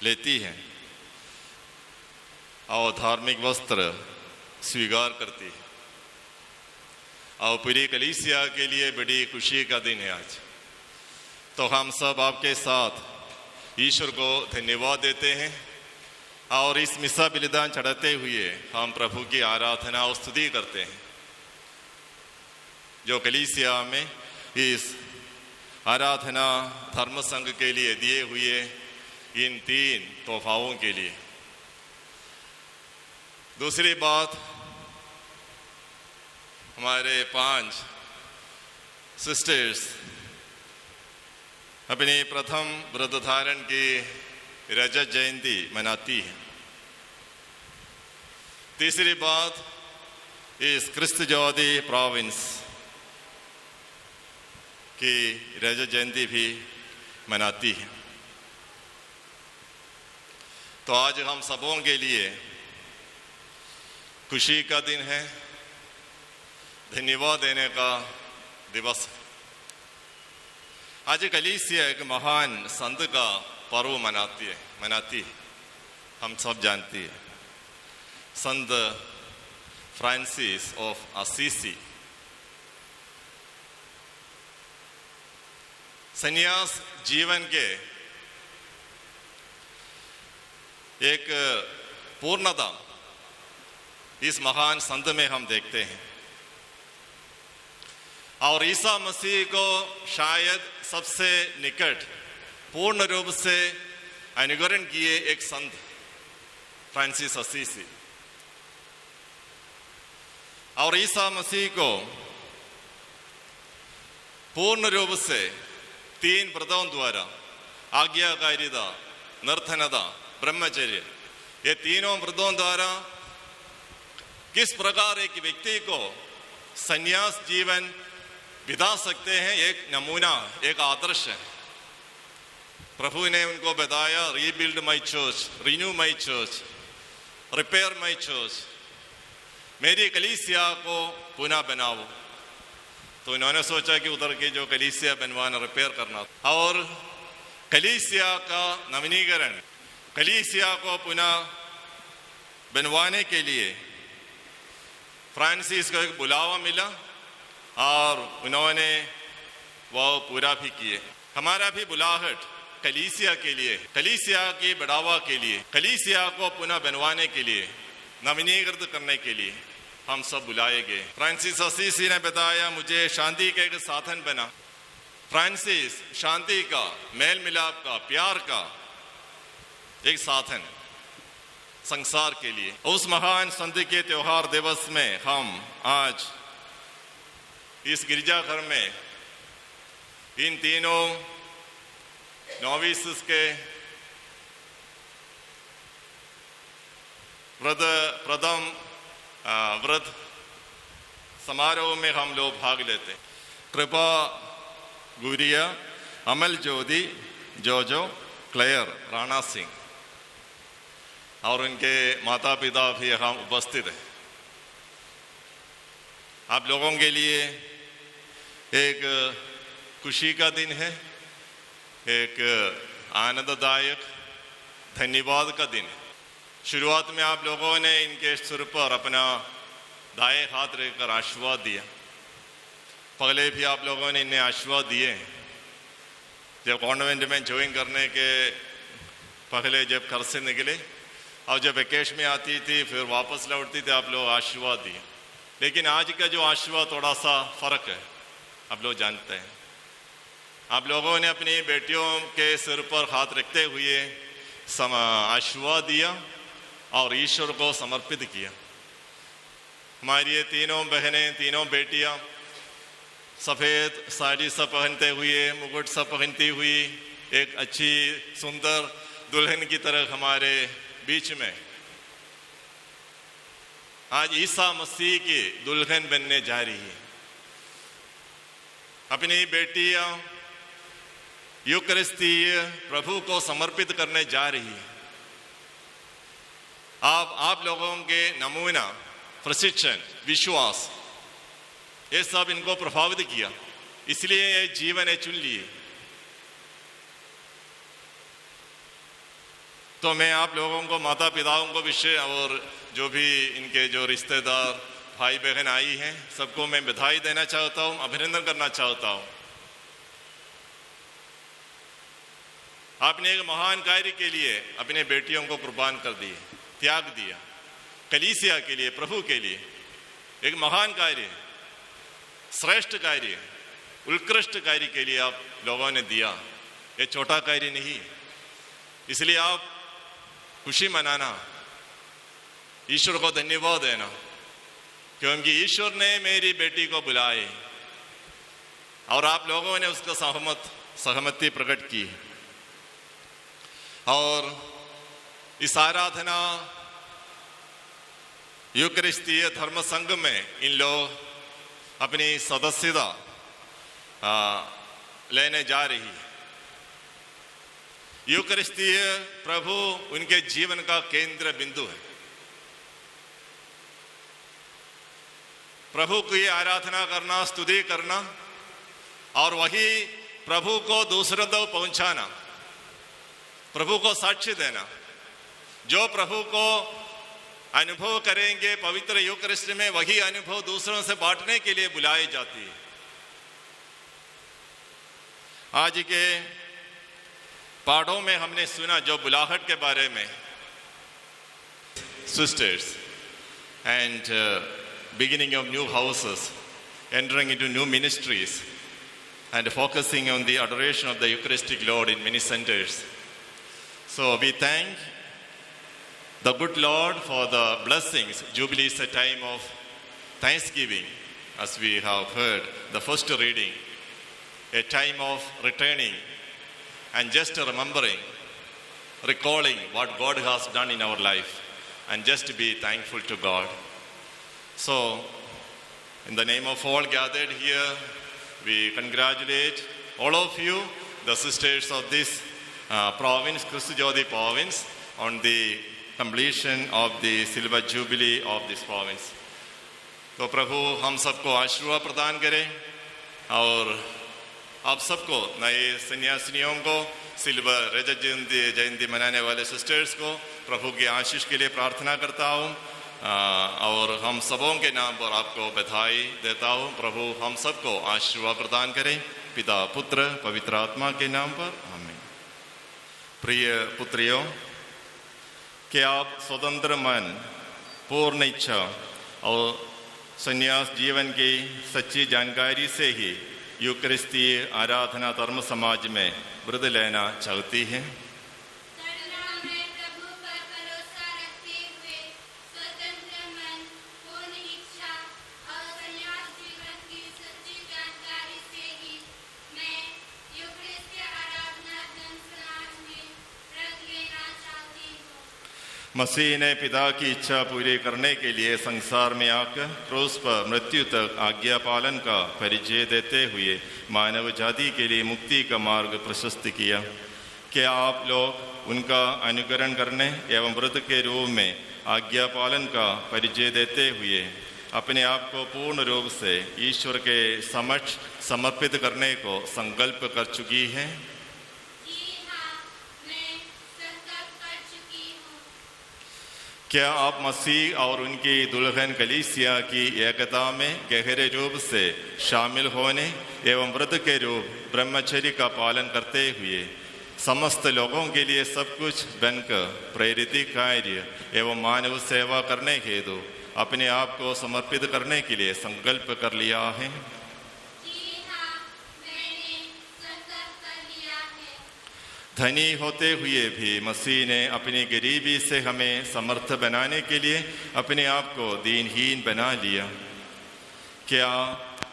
लेती हैं और धार्मिक वस्त्र स्वीकार करती है, और पूरी कलीसिया के लिए बड़ी खुशी का दिन है आज। तो हम सब आपके साथ ईश्वर को धन्यवाद देते हैं और इस मिसा बलिदान चढ़ाते हुए हम प्रभु की आराधना और स्तुति करते हैं, जो कलीसिया में इस आराधना धर्म संघ के लिए दिए हुए इन 3 तोहफाओं के लिए। दूसरी बात, हमारे 5 सिस्टर्स अपनी प्रथम व्रत धारण की रजत जयंती मनाती है। तीसरी बात, इस क्रिस्त ज्योति प्रोविंस की रजत जयंती भी मनाती है। तो आज हम सबों के लिए खुशी का दिन है, धन्यवाद देने का दिवस है। आज कलीसिया एक महान संत का पर्व मनाती है, हम सब जानती है। संत फ्रांसिस ऑफ असीसी संन्यास जीवन के एक पूर्णता इस महान संत में हम देखते हैं, और ईसा मसीह को शायद सबसे निकट पूर्ण रूप से अनुकरण किए एक संत फ्रांसिस असीसी, और ईसा मसीह को पूर्ण रूप से 3 व्रतों द्वारा आज्ञाकारिता, नर्तनता, ब्रह्मचर्य, ये तीनों व्रतों द्वारा किस प्रकार एक व्यक्ति को संन्यास जीवन बिता सकते हैं, एक नमूना, एक आदर्श है। प्रभु ने उनको बताया, rebuild my church, renew my church, repair my church, मेरी कलीसिया को पुनः बनाओ। तो इन्होंने सोचा कि उधर की जो कलीसिया बनवाना, रिपेयर करना, और कलीसिया का नवीनीकरण, कलीसिया को पुनः बनवाने के लिए फ्रांसिस को एक बुलावा मिला और उन्होंने वो पूरा भी किए। हमारा भी बुलाहट कलीसिया के लिए, कलीसिया की बढ़ावा के लिए, कलीसिया को पुनः बनवाने के लिए, नवीनीकृत करने के लिए हम सब बुलाए गए। फ्रांसिस असीसी ने बताया, मुझे शांति का एक साधन बना। फ्रांसिस शांति का, मेल मिलाप का, प्यार का एक साधन संसार के लिए। उस महान संत के त्योहार दिवस में हम आज इस गिरजाघर में इन तीनों नोविसेस के प्रथम व्रत समारोह में हम लोग भाग लेते। कृपा गुरिया, अमल ज्योति, जोजो, क्लेयर, राणा सिंह और उनके माता पिता भी यहाँ उपस्थित हैं। आप लोगों के लिए एक खुशी का दिन है, एक आनंददायक धन्यवाद का दिन है। शुरुआत में आप लोगों ने इनके सिर पर अपना दाएं हाथ रखकर आशीर्वाद दिया। पहले भी आप लोगों ने इन्हें आशीर्वाद दिए। जब कॉन्वेंट में ज्वाइन करने के पहले जब घर से निकले और जब वेकेशन में आती थी फिर वापस लौटती थी, आप लोग आशीर्वाद दिए। लेकिन आज का जो आशीर्वाद थोड़ा सा फर्क है, आप लोग जानते हैं। आप लोगों ने अपनी बेटियों के सिर पर हाथ रखते हुए आशीर्वाद दिया और ईश्वर को समर्पित किया। हमारी ये तीनों बहनें, तीनों बेटियां सफ़ेद साड़ी सब पहनते हुए, मुकुट सब पहनती हुई एक अच्छी सुंदर दुल्हन की तरह हमारे बीच में आज ईसा मसीह की दुल्हन बनने जा रही है। अपनी बेटियां यूकरिस्तीय प्रभु को समर्पित करने जा रही है। आप लोगों के नमूना, प्रशिक्षण, विश्वास, ये सब इनको प्रभावित किया, इसलिए ये जीवन चुन लिए। तो मैं आप लोगों को, माता पिताओं को विषय और जो भी इनके जो रिश्तेदार भाई बहन आई हैं, सबको मैं बधाई देना चाहता हूँ, अभिनंदन करना चाहता हूँ। आपने एक महान कार्य के लिए अपने बेटियों को कुर्बान कर दिए, त्याग दिया, कलीसिया के लिए, प्रभु के लिए। एक महान कार्य, श्रेष्ठ कार्य, उत्कृष्ट कार्य के लिए आप लोगों ने दिया। ये छोटा कार्य नहीं, इसलिए आप खुशी मनाना, ईश्वर को धन्यवाद देना, क्योंकि ईश्वर ने मेरी बेटी को बुलाए और आप लोगों ने उसका सहमति प्रकट की। और इस आराधना यूकरिस्तीय धर्म संघ में इन लोग अपनी सदस्यता लेने जा रही है। यूकरिस्तीय प्रभु उनके जीवन का केंद्र बिंदु है। प्रभु की आराधना करना, स्तुति करना और वही प्रभु को दूसरों तक पहुंचाना, प्रभु को साक्ष्य देना। जो प्रभु को अनुभव करेंगे पवित्र यूकरिस्ट में, वही अनुभव दूसरों से बांटने के लिए बुलाई जाती है। आज के पाठों में हमने सुना जो बुलाहट के बारे में, sisters and beginning of new houses, entering into new ministries and focusing on the adoration of the Eucharistic Lord in many centers. So we thank the good Lord for the blessings. Jubilee is a time of thanksgiving, as we have heard the first reading, a time of returning and just remembering, recalling what God has done in our life and just to be thankful to God. So, in the name of all gathered here, we congratulate all of you, the sisters of this province, Christ Jyoti province, on the completion of the Silver Jubilee of this province. तो प्रभु हम सबको आशीर्वाद प्रदान करें और आप सबको, नए सन्यासिनियों को, सिल्वर रजत जयंती मनाने वाले सिस्टर्स को प्रभु की आशीष के लिए प्रार्थना करता हूँ और हम सबों के नाम पर आपको बधाई देता हूँ। प्रभु हम सबको आशीर्वाद प्रदान करें, पिता, पुत्र, पवित्र आत्मा के नाम पर, आमीन। प्रिय पुत्रियों, कि आप स्वतंत्र मन, पूर्ण इच्छा और संन्यास जीवन की सच्ची जानकारी से ही यूकरिस्तीय आराधना धर्म समाज में वृद्ध लेना चाहती हैं। मसीह ने पिता की इच्छा पूरी करने के लिए संसार में आकर क्रूस पर मृत्यु तक आज्ञा पालन का परिचय देते हुए मानव जाति के लिए मुक्ति का मार्ग प्रशस्त किया। क्या आप लोग उनका अनुकरण करने एवं व्रत के रूप में आज्ञा पालन का परिचय देते हुए अपने आप को पूर्ण रूप से ईश्वर के समक्ष समर्पित करने को संकल्प कर चुकी हैं? क्या आप मसीह और उनकी दुल्हन कलीसिया की एकता में गहरे रूप से शामिल होने एवं व्रत के रूप ब्रह्मचर्य का पालन करते हुए समस्त लोगों के लिए सब कुछ बनकर प्रेरित कार्य एवं मानव सेवा करने हेतु अपने आप को समर्पित करने के लिए संकल्प कर लिया है? धनी होते हुए भी मसीह ने अपनी गरीबी से हमें समर्थ बनाने के लिए अपने आप को दीनहीन बना लिया। क्या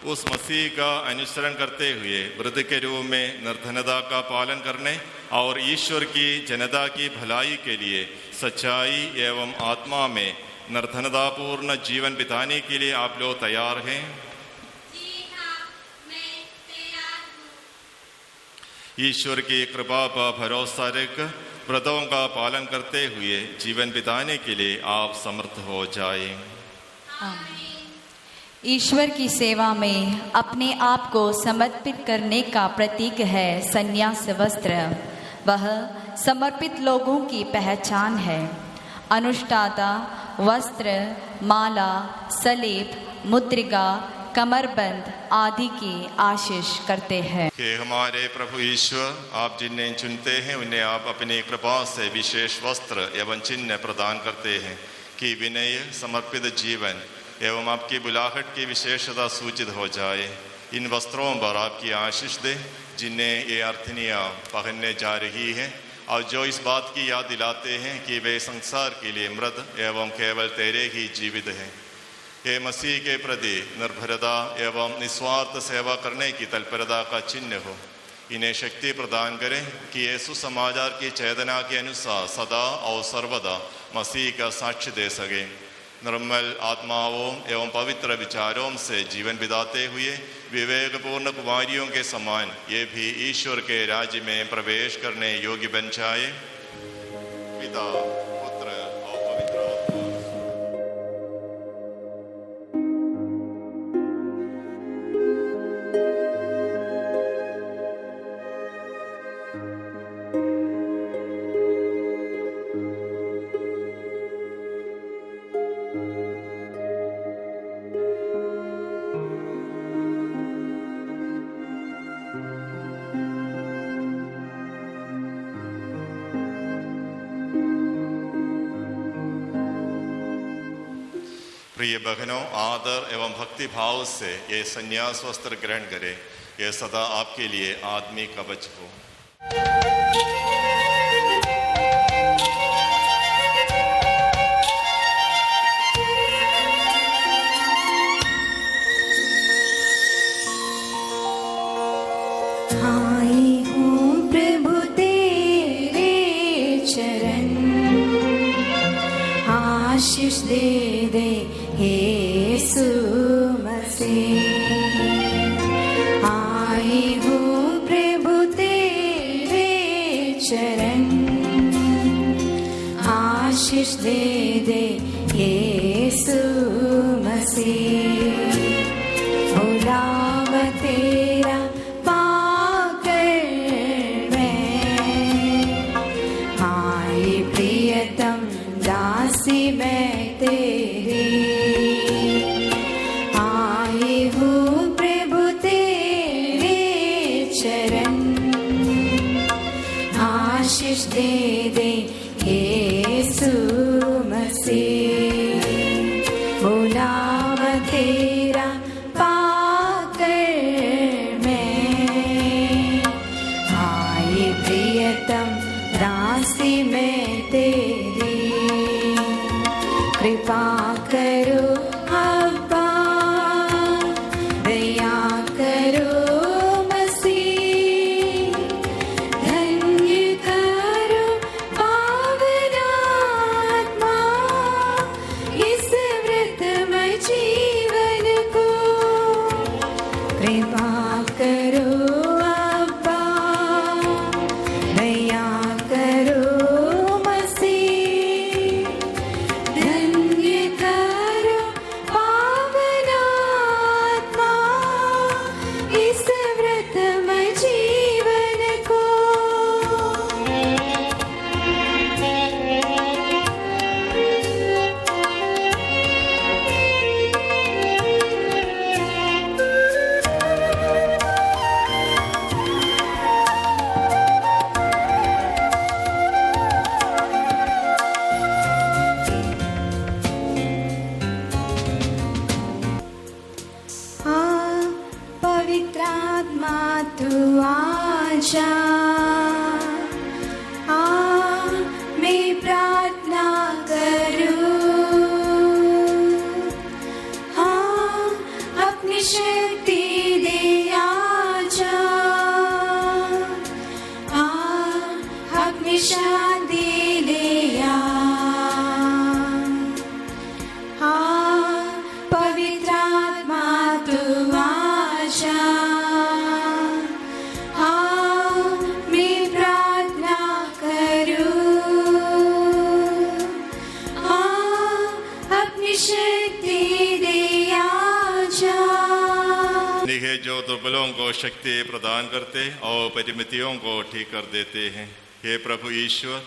उस मसीह का अनुसरण करते हुए व्रत के रूप में निर्धनता का पालन करने और ईश्वर की जनता की भलाई के लिए सच्चाई एवं आत्मा में निर्धनतापूर्ण जीवन बिताने के लिए आप लोग तैयार हैं? ईश्वर की कृपा पर भरोसा रख व्रतों का पालन करते हुए जीवन बिताने के लिए आप समर्थ हो जाएं। ईश्वर की सेवा में अपने आप को समर्पित करने का प्रतीक है संन्यास वस्त्र। वह समर्पित लोगों की पहचान है। अनुष्ठाता वस्त्र, माला, सलेब, मुद्रिका, कमरबंद आदि की आशीष करते हैं। कि हमारे प्रभु ईश्वर, आप जिन्हें चुनते हैं उन्हें आप अपनी कृपा से विशेष वस्त्र एवं चिन्ह प्रदान करते हैं कि विनय, समर्पित जीवन एवं आपकी बुलाहट की विशेषता सूचित हो जाए। इन वस्त्रों पर आपकी आशीष दे जिन्हें ये अर्थनियाँ पहनने जा रही हैं और जो इस बात की याद दिलाते हैं कि वे संसार के लिए मृत एवं केवल तेरे ही जीवित हैं। ये मसीह के प्रति निर्भरता एवं निस्वार्थ सेवा करने की तत्परता का चिन्ह हो। इन्हें शक्ति प्रदान करें कि ये सुसमाचार की चेतना के अनुसार सदा और सर्वदा मसीह का साक्ष्य दे सके। निर्मल आत्माओं एवं पवित्र विचारों से जीवन बिताते हुए विवेकपूर्ण कुमारियों के समान ये भी ईश्वर के राज्य में प्रवेश करने योग्य बन जाए। पिता, पुत्र और पवित्र आत्मा। प्रिय बहनों, आदर एवं भक्ति भाव से ये संन्यास वस्त्र ग्रहण करें। यह सदा आपके लिए आत्मिक कवच हो। आई हूँ प्रभु तेरे चरण, आशीष दे दे यीशु मसीह। आई हूँ प्रभु तेरे चरण, आशीष दे दे यीशु मसीह। गुलाम तेरा पाकर मैं, आई प्रियतम दासी मैं तेरी। आई हूँ प्रभु तेरे चरण, आशीष दे दे यीशु मसीह। गुलाम तेरा पाकर मैं, आई प्रियतम दासी मैं तेरी। कृपा करो अब्बा, दया करो मसीह, धन्य करो पावन आत्मा इस व्रतमय जीवन को। कृपा करो अब्बा, दया करो मसीह, धन्य करो दुर्बलों को शक्ति प्रदान करते और परिमितियों को ठीक कर देते हैं। हे प्रभु ईश्वर,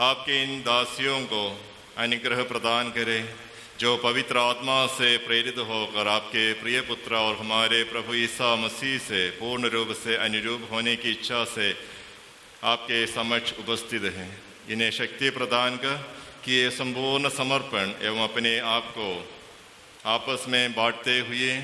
आपके इन दासियों को अनुग्रह प्रदान करें, जो पवित्र आत्मा से प्रेरित होकर आपके प्रिय पुत्र और हमारे प्रभु ईसा मसीह से पूर्ण रूप से अनुरूप होने की इच्छा से आपके समक्ष उपस्थित हैं। इन्हें शक्ति प्रदान कर कि ये संपूर्ण समर्पण एवं अपने आप को आपस में बांटते हुए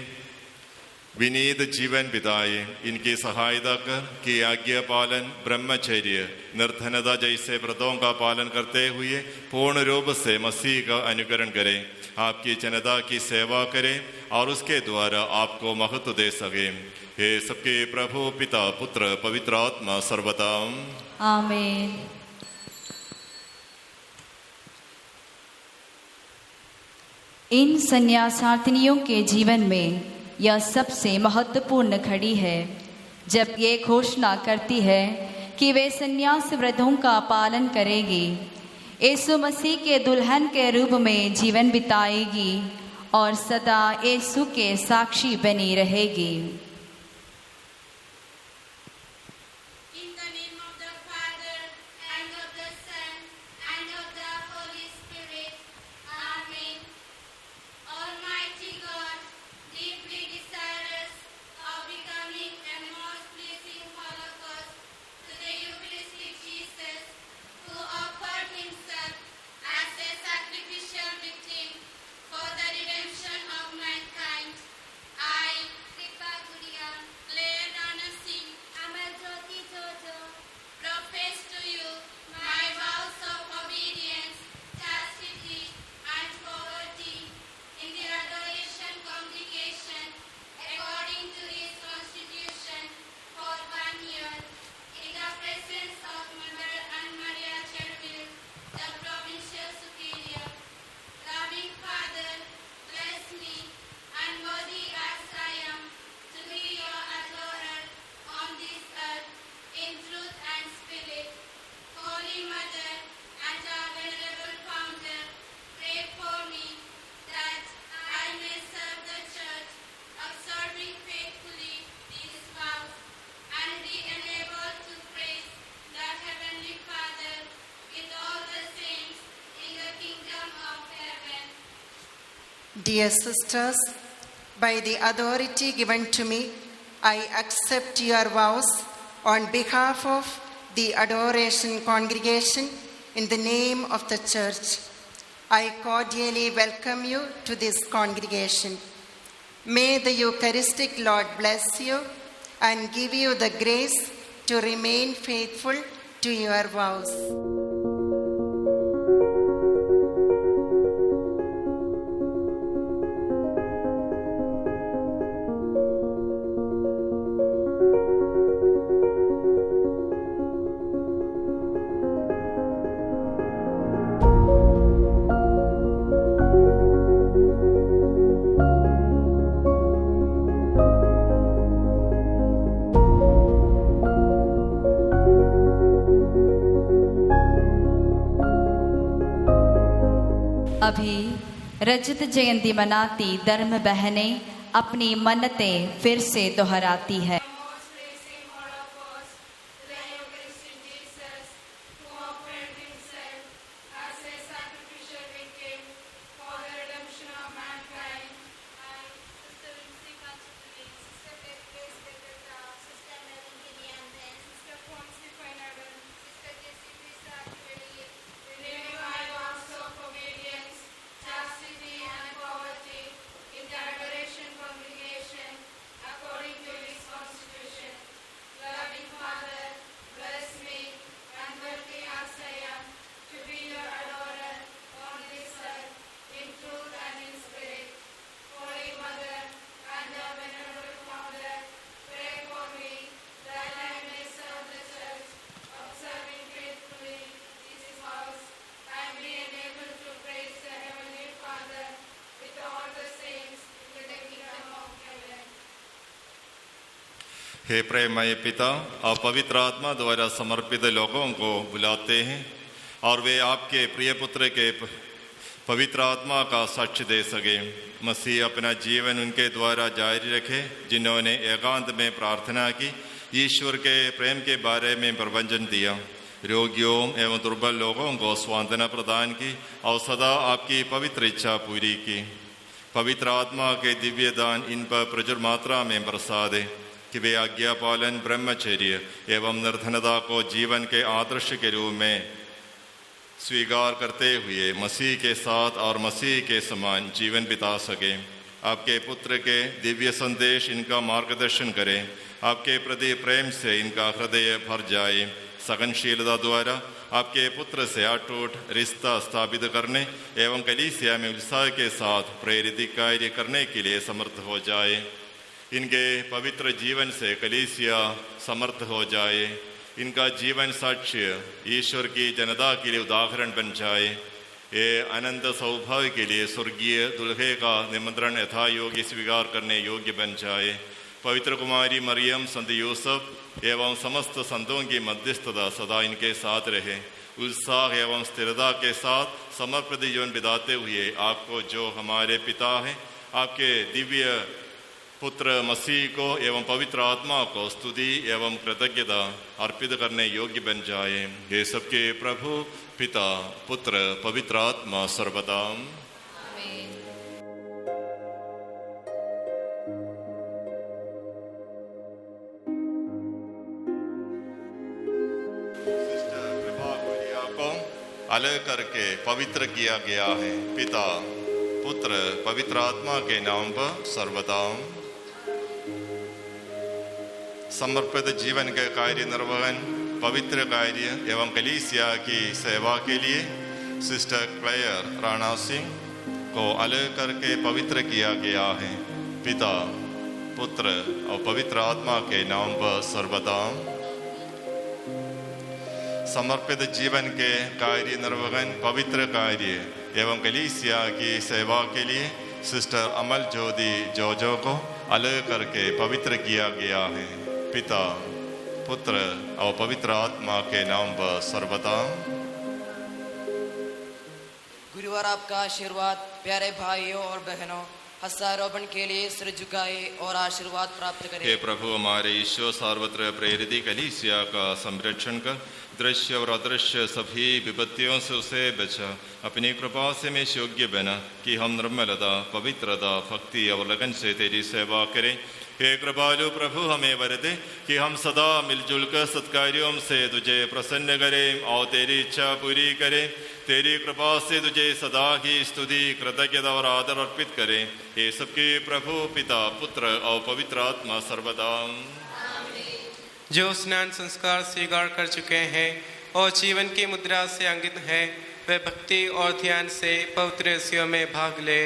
विनीत जीवन बिताए। इनकी सहायता कर कि आज्ञा पालन, ब्रह्मचर्य, निर्धनता जैसे व्रतों का पालन करते हुए पूर्ण रूप से मसीह का अनुकरण करें, आपकी जनता की सेवा करें और उसके द्वारा आपको महत्व दे सकें। हे सबके प्रभु पिता पुत्र पवित्र आत्मा सर्वदा आमीन। इन संन्यासार्थिनियों के जीवन में यह सबसे महत्वपूर्ण घड़ी है जब ये घोषणा करती है कि वे संन्यास व्रतों का पालन करेगी, यीशु मसीह के दुल्हन के रूप में जीवन बिताएगी और सदा यीशु के साक्षी बनी रहेगी। Dear sisters, by the authority given to me, I accept your vows on behalf of the Adoration Congregation in the name of the Church. I cordially welcome you to this congregation. May the Eucharistic Lord bless you and give you the grace to remain faithful to your vows. अभी रजत जयंती मनाती धर्म बहनें अपनी मन्नतें फिर से दोहराती है। हे प्रेममय पिता, आप पवित्र आत्मा द्वारा समर्पित लोगों को बुलाते हैं और वे आपके प्रिय पुत्र के पवित्र आत्मा का साक्ष्य दे सके। मसीह अपना जीवन उनके द्वारा जारी रखे जिन्होंने एकांत में प्रार्थना की, ईश्वर के प्रेम के बारे में प्रवचन दिया, रोगियों एवं दुर्बल लोगों को सांत्वना प्रदान की और सदा आपकी पवित्र इच्छा पूरी की। पवित्र आत्मा के दिव्य दान इन पर प्रचुर मात्रा में बरसा दे कि वे आज्ञा पालन, ब्रह्मचर्य एवं निर्धनता को जीवन के आदर्श के रूप में स्वीकार करते हुए मसीह के साथ और मसीह के समान जीवन बिता सके। आपके पुत्र के दिव्य संदेश इनका मार्गदर्शन करें। आपके प्रति प्रेम से इनका हृदय भर जाए। सहनशीलता द्वारा आपके पुत्र से अटूट रिश्ता स्थापित करने एवं कलीसिया में उत्साह के साथ प्रेरित कार्य करने के लिए समर्थ हो जाए। इनके पवित्र जीवन से कलीसिया समर्थ हो जाए। इनका जीवन साक्ष्य ईश्वर की जनता के लिए उदाहरण बन जाए। ये अनंत सौभाग्य के लिए स्वर्गीय दुल्हे का निमंत्रण यथा योग्य स्वीकार करने योग्य बन जाए। पवित्र कुमारी मरियम, संत यूसुफ एवं समस्त संतों की मध्यस्थता सदा इनके साथ रहे। उत्साह एवं स्थिरता के साथ समर्पित जीवन बिताते हुए आपको जो हमारे पिता हैं, आपके दिव्य पुत्र मसीह को एवं पवित्र आत्मा को स्तुति एवं कृतज्ञता अर्पित करने योग्य बन जाए। ये सबके प्रभु पिता, पुत्र, पवित्र आत्मा सर्वदा। अलग करके पवित्र किया गया है। पिता, पुत्र, पवित्र आत्मा के नाम पर सर्वदा। समर्पित जीवन के कार्य निर्वहन, पवित्र कार्य एवं कलीसिया की सेवा के लिए सिस्टर क्लेयर राणा सिंह को अलग करके पवित्र किया गया है। पिता, पुत्र और पवित्र आत्मा के नाम पर सर्वदा। समर्पित जीवन के कार्य निर्वहन, पवित्र कार्य एवं कलीसिया की सेवा के लिए सिस्टर अमल ज्योति जोजो को अलग करके पवित्र किया गया है। पिता, पुत्र और पवित्र आत्मा के नाम पर सर्वदा। गुरुवार आपका आशीर्वाद प्यारे भाइयों और बहनों, हस्तारोपण के लिए सिर झुकाए और आशीर्वाद प्राप्त करें। हे प्रभु, हमारे ईश्वर सर्वत्र प्रेरित कलीसिया का संरक्षण कर दृश्य और अदृश्य सभी विपत्तियों से उसे बचा। अपनी कृपा से में योग्य बना कि हम निर्मलता, पवित्रता, भक्ति और लगन से तेरी सेवा करें। हे कृपालु प्रभु, हमें वर दे कि हम सदा मिलजुल कर सत्कार्यों से तुझे प्रसन्न करें और तेरी इच्छा पूरी करें। तेरी कृपा से तुझे सदा ही स्तुति, कृतज्ञता और आदर अर्पित करें। हे सबके प्रभु पिता, पुत्र और पवित्र आत्मा सर्वदा। जो स्नान संस्कार स्वीकार कर चुके हैं और जीवन की मुद्रा से अंकित है, वे भक्ति और ध्यान से पवित्र रस्सियों में भाग ले।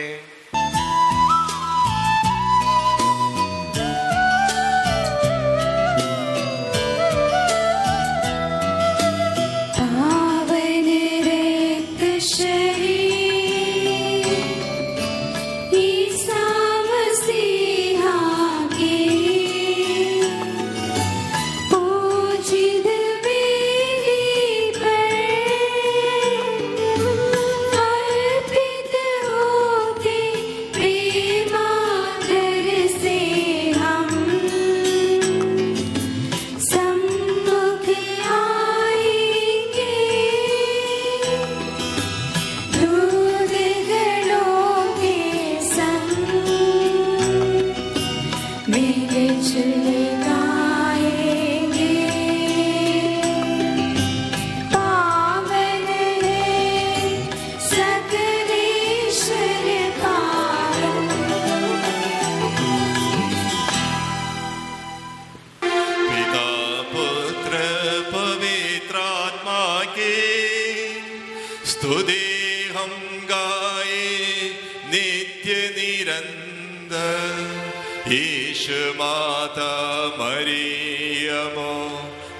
माता मरियमो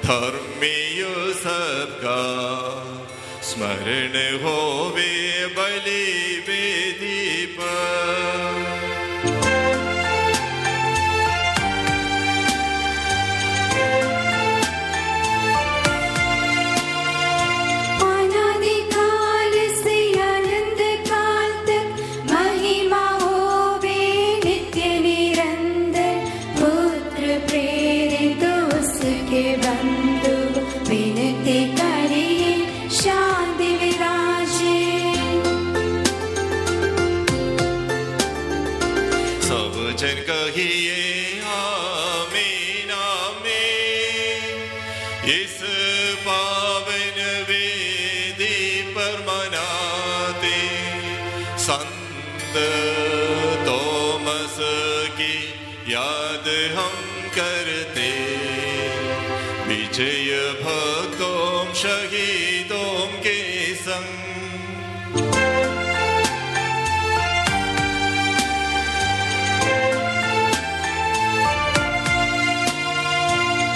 धर्मियो सबका स्मरण होवे बलि वेदी पर। अनादिकाल से अनंत काल वचन कहिए आमीन आमीन। इस पावन वेदी पर मनाते संत तोमस की याद हम करते, विजय भक्तों शहीदों के संग।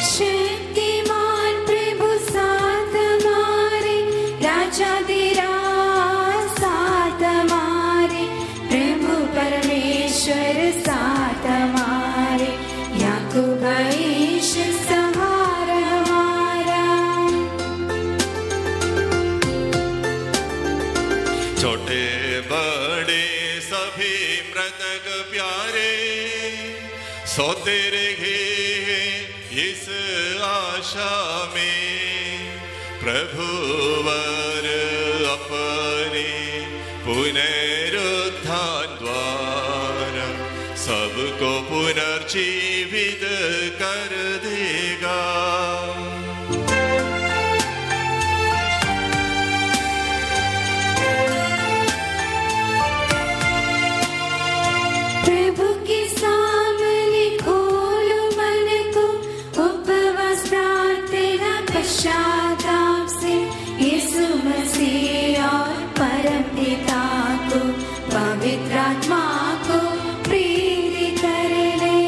शक्तिमान प्रभु साथ हमारे, राजा धीराज साथ हमारे, प्रभु परमेश्वर साथ हमारे, याकूब ईश सहारा हमारा। छोटे बड़े सभी मृतक प्यारे सोते रहे इस आशा में, प्रभुवर अपने पुनरुत्थान द्वारा सबको पुनर्जीवित कर देगा। प्रभु के सामने खोलो मन को, उपवास प्रार्थना पश्चाताप से, यीशु मसीह और परम पिता को, पवित्र आत्मा को प्रेरित कर ले।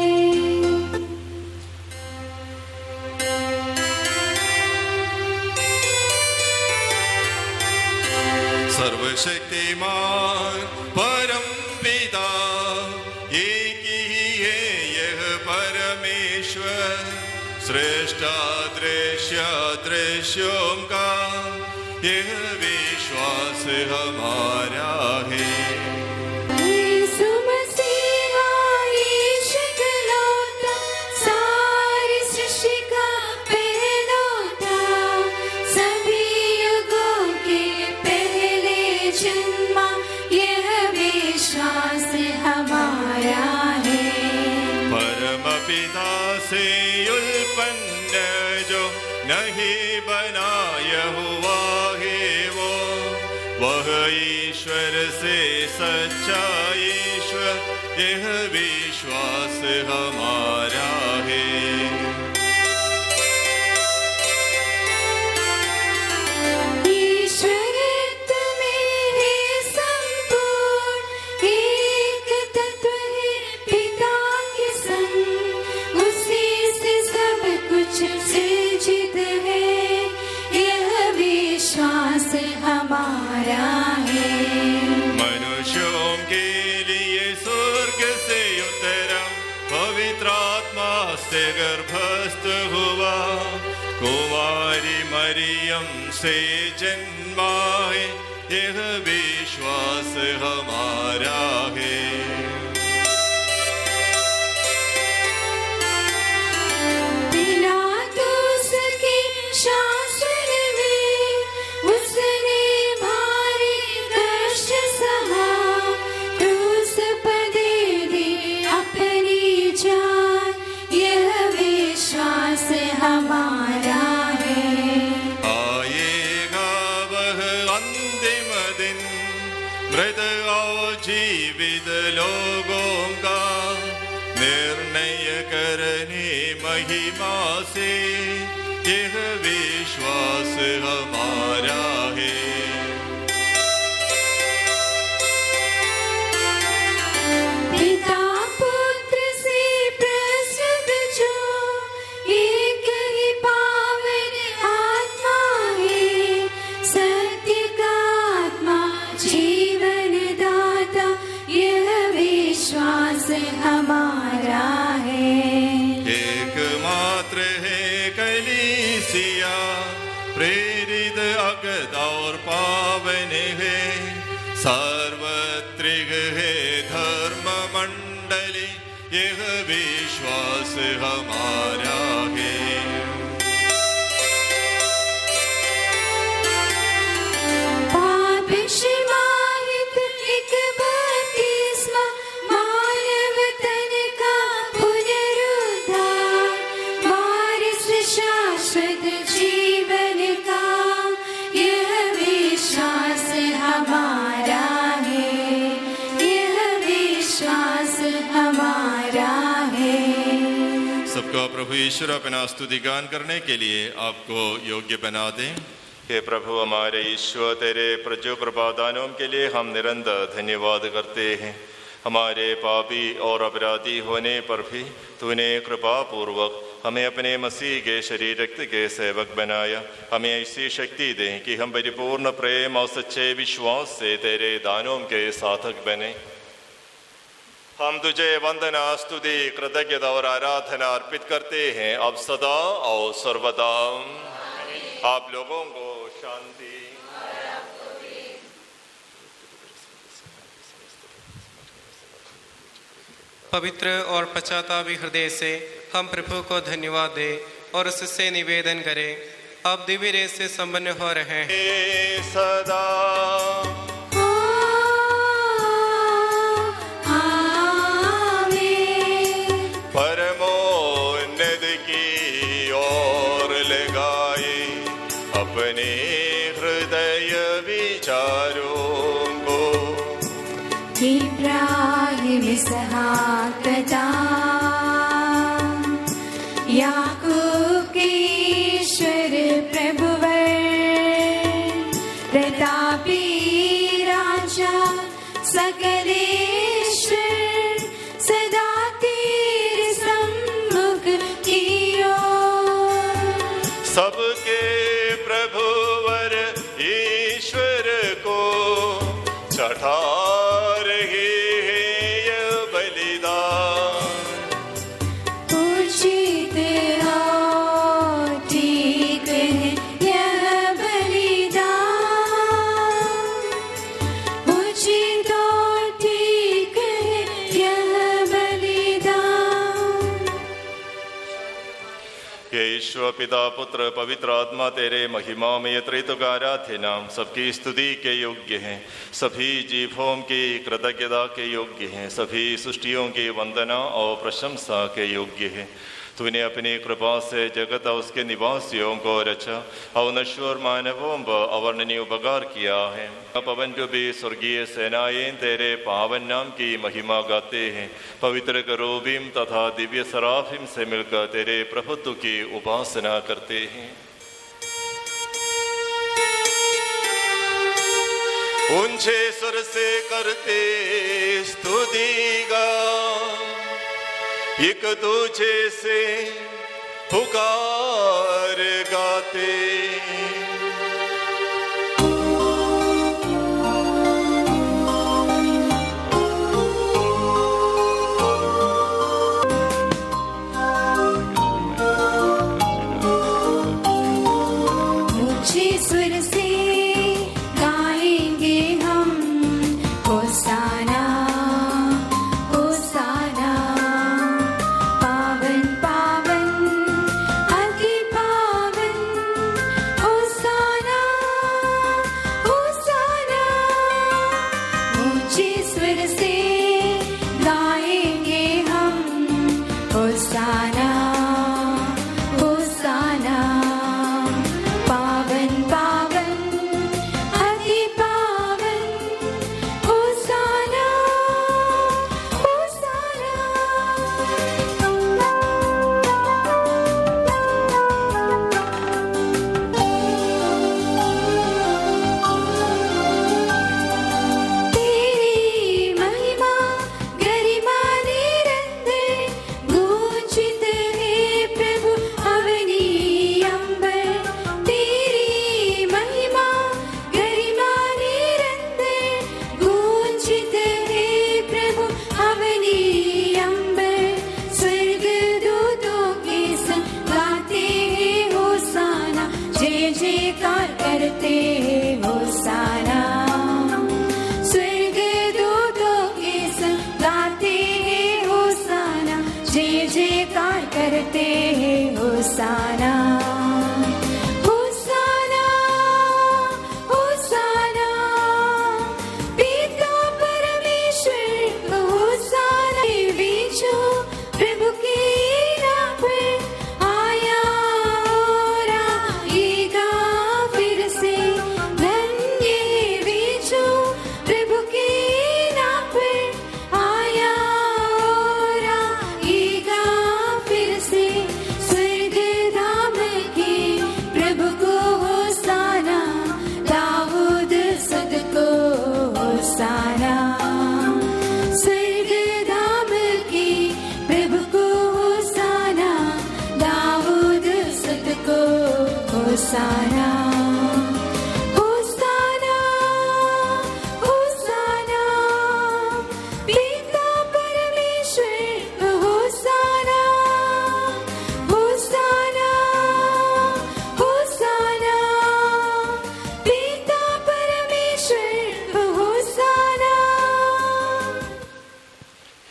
सर्वशक्तिमान परम पिता एक ही है यह परमेश्वर, श्रेष्ठ दृश्य दृश्यों का यह विश्वास हमारा है। यीशु मसीह ईश इकलौता, सारी सृष्टि का पहलौता, सभी युगों के पहले जन्मा, यह विश्वास हमारा है। परम पिता से उत्पन्न जो नहीं बनाया हुआ है वो, वह ईश्वर से सच्चा ईश्वर, यह विश्वास हमारा है। ईश्वरत्व में है संपूर्ण, एक तत्व है पिता के संग, उसी से सब कुछ सृजित है, यह विश्वास हमारा है। मनुष्यों के लिए स्वर्ग से उतरा, पवित्र आत्मा से गर्भस्थ हुआ, कुमारी मरियम से जन्मा है, यह विश्वास हमारा है। पिलातुस के शासन में उसने भारी कष्ट सहा, क्रूस पर दे दी अपनी जान, यह विश्वास हमारा है। आएगा वह अंतिम दिन, मृत और जीवित लोगों का निर्णय करने महिमा से, यह विश्वास हमारा है। पिता पुत्र से प्रस्तुत जो एक ही पावन आत्मा है, सत्य का आत्मा जीवन दाता, यह विश्वास हमारा है। एकमात्र है कलीसिया, प्रेरित अगद और पावन है, सार्वत्रिक है धर्म मंडली, यह विश्वास हमारा है। पाप क्षमाहित एक बपतिस्मा, मानव तन को प्रभु ईश्वर अपना स्तुति गान करने के लिए आपको योग्य बना दें। हे प्रभु हमारे ईश्वर, तेरे प्रजो कृपादानों के लिए हम निरंतर धन्यवाद करते हैं। हमारे पापी और अपराधी होने पर भी तूने कृपा पूर्वक हमें अपने मसीह के शरीर रक्त के सेवक बनाया। हमें ऐसी शक्ति दें कि हम परिपूर्ण प्रेम और सच्चे विश्वास से तेरे दानों के साधक बने। हम तुझे वंदना, स्तुति, कृतज्ञता और आराधना अर्पित करते हैं अब सदा और सर्वदा। आप लोगों को शांति। पवित्र और पश्चातापी हृदय से हम प्रभु को धन्यवाद दें और उससे निवेदन करें। अब दिव्य रेस से संपन्न हो रहे हैं सदा। परमोन्नत की ओर लगाए अपने हृदय विचारों को। इब्राहिम इसहाक याकूब के ईश्वर प्रभुवर, प्रतापी राजा सकलेश्वर, सदा तेरे सम्मुख की ओर। सबके प्रभुवर ईश्वर को चढ़ा रहे हैं यह बलिदान। उचित और ठीक है यह बलिदान, उचित और ठीक है यह बलिदान। ये ईश्वर पिता, पुत्र, पवित्र आत्मा तेरे महिमा में त्रित्व का आराध्य नाम सबकी स्तुति के योग्य हैं। सभी जीवों की कृतज्ञता के योग्य हैं। सभी सृष्टियों की वंदना और प्रशंसा के योग्य हैं। तूने अपनी कृपा से जगत और उसके निवासियों को रचा और नश्वर मानवों पर अवर्णनीय उपकार किया है। पवन भी स्वर्गीय सेनाएं तेरे पावन नाम की महिमा गाते हैं। पवित्र करूबीम तथा दिव्य सराफिम से मिलकर तेरे प्रभुत्व की उपासना करते हैं। ऊंचे स्वर से करते स्तुति गान, एक दूजे से पुकार गाते। ऊंचे सुर से गाएंगे हम होसाना होसाना, पावन पावन अति पावन होसाना।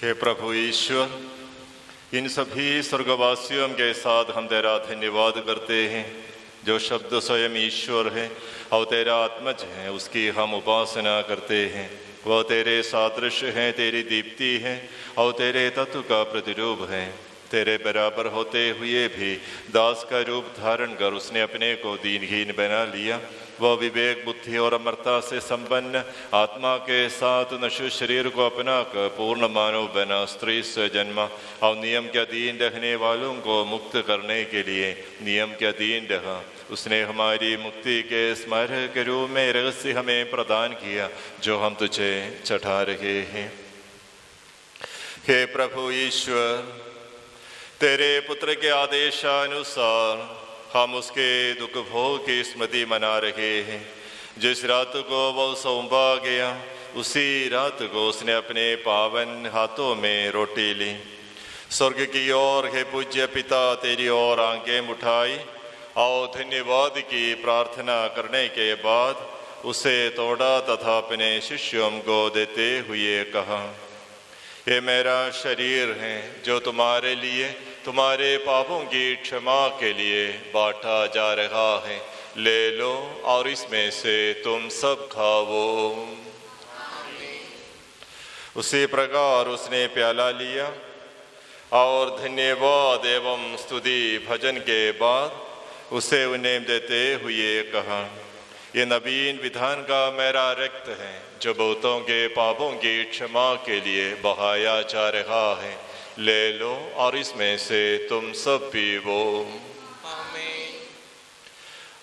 हे प्रभु ईश्वर, इन सभी स्वर्गवासियों के साथ हम तेरा धन्यवाद करते हैं। जो शब्द स्वयं ईश्वर है और तेरा आत्मज है, उसकी हम उपासना करते हैं। वह तेरे सादृश्य हैं, तेरी दीप्ति है और तेरे तत्व का प्रतिरूप है। तेरे बराबर होते हुए भी दास का रूप धारण कर उसने अपने को दीनहीन बना लिया। वह विवेक, बुद्धि और अमरता से संपन्न आत्मा के साथ नश्वर शरीर को अपना कर पूर्ण मानव बना, स्त्री से जन्मा और नियम के अधीन रहने वालों को मुक्त करने के लिए नियम के अधीन रहा। उसने हमारी मुक्ति के स्मारक के रूप में रहस्य हमें प्रदान किया, जो हम तुझे चढ़ा रहे हैं। हे प्रभु ईश्वर, तेरे पुत्र के आदेशानुसार हम उसके दुख भोग की स्मृति मना रहे हैं। जिस रात को वह सौंपा गया, उसी रात को उसने अपने पावन हाथों में रोटी ली। स्वर्ग की ओर हे पूज्य पिता, तेरी ओर आंखें उठाई और धन्यवाद की प्रार्थना करने के बाद उसे तोड़ा तथा अपने शिष्यों को देते हुए कहा, ये मेरा शरीर है जो तुम्हारे लिए तुम्हारे पापों की क्षमा के लिए बांटा जा रहा है। ले लो और इसमें से तुम सब खाओ। उसी प्रकार उसने प्याला लिया और धन्यवाद एवं स्तुति भजन के बाद उसे उन्हें देते हुए कहा, ये नवीन विधान का मेरा रक्त है जो बहुतों के पापों की क्षमा के लिए बहाया जा रहा है। ले लो और इसमें से तुम सब पीवो।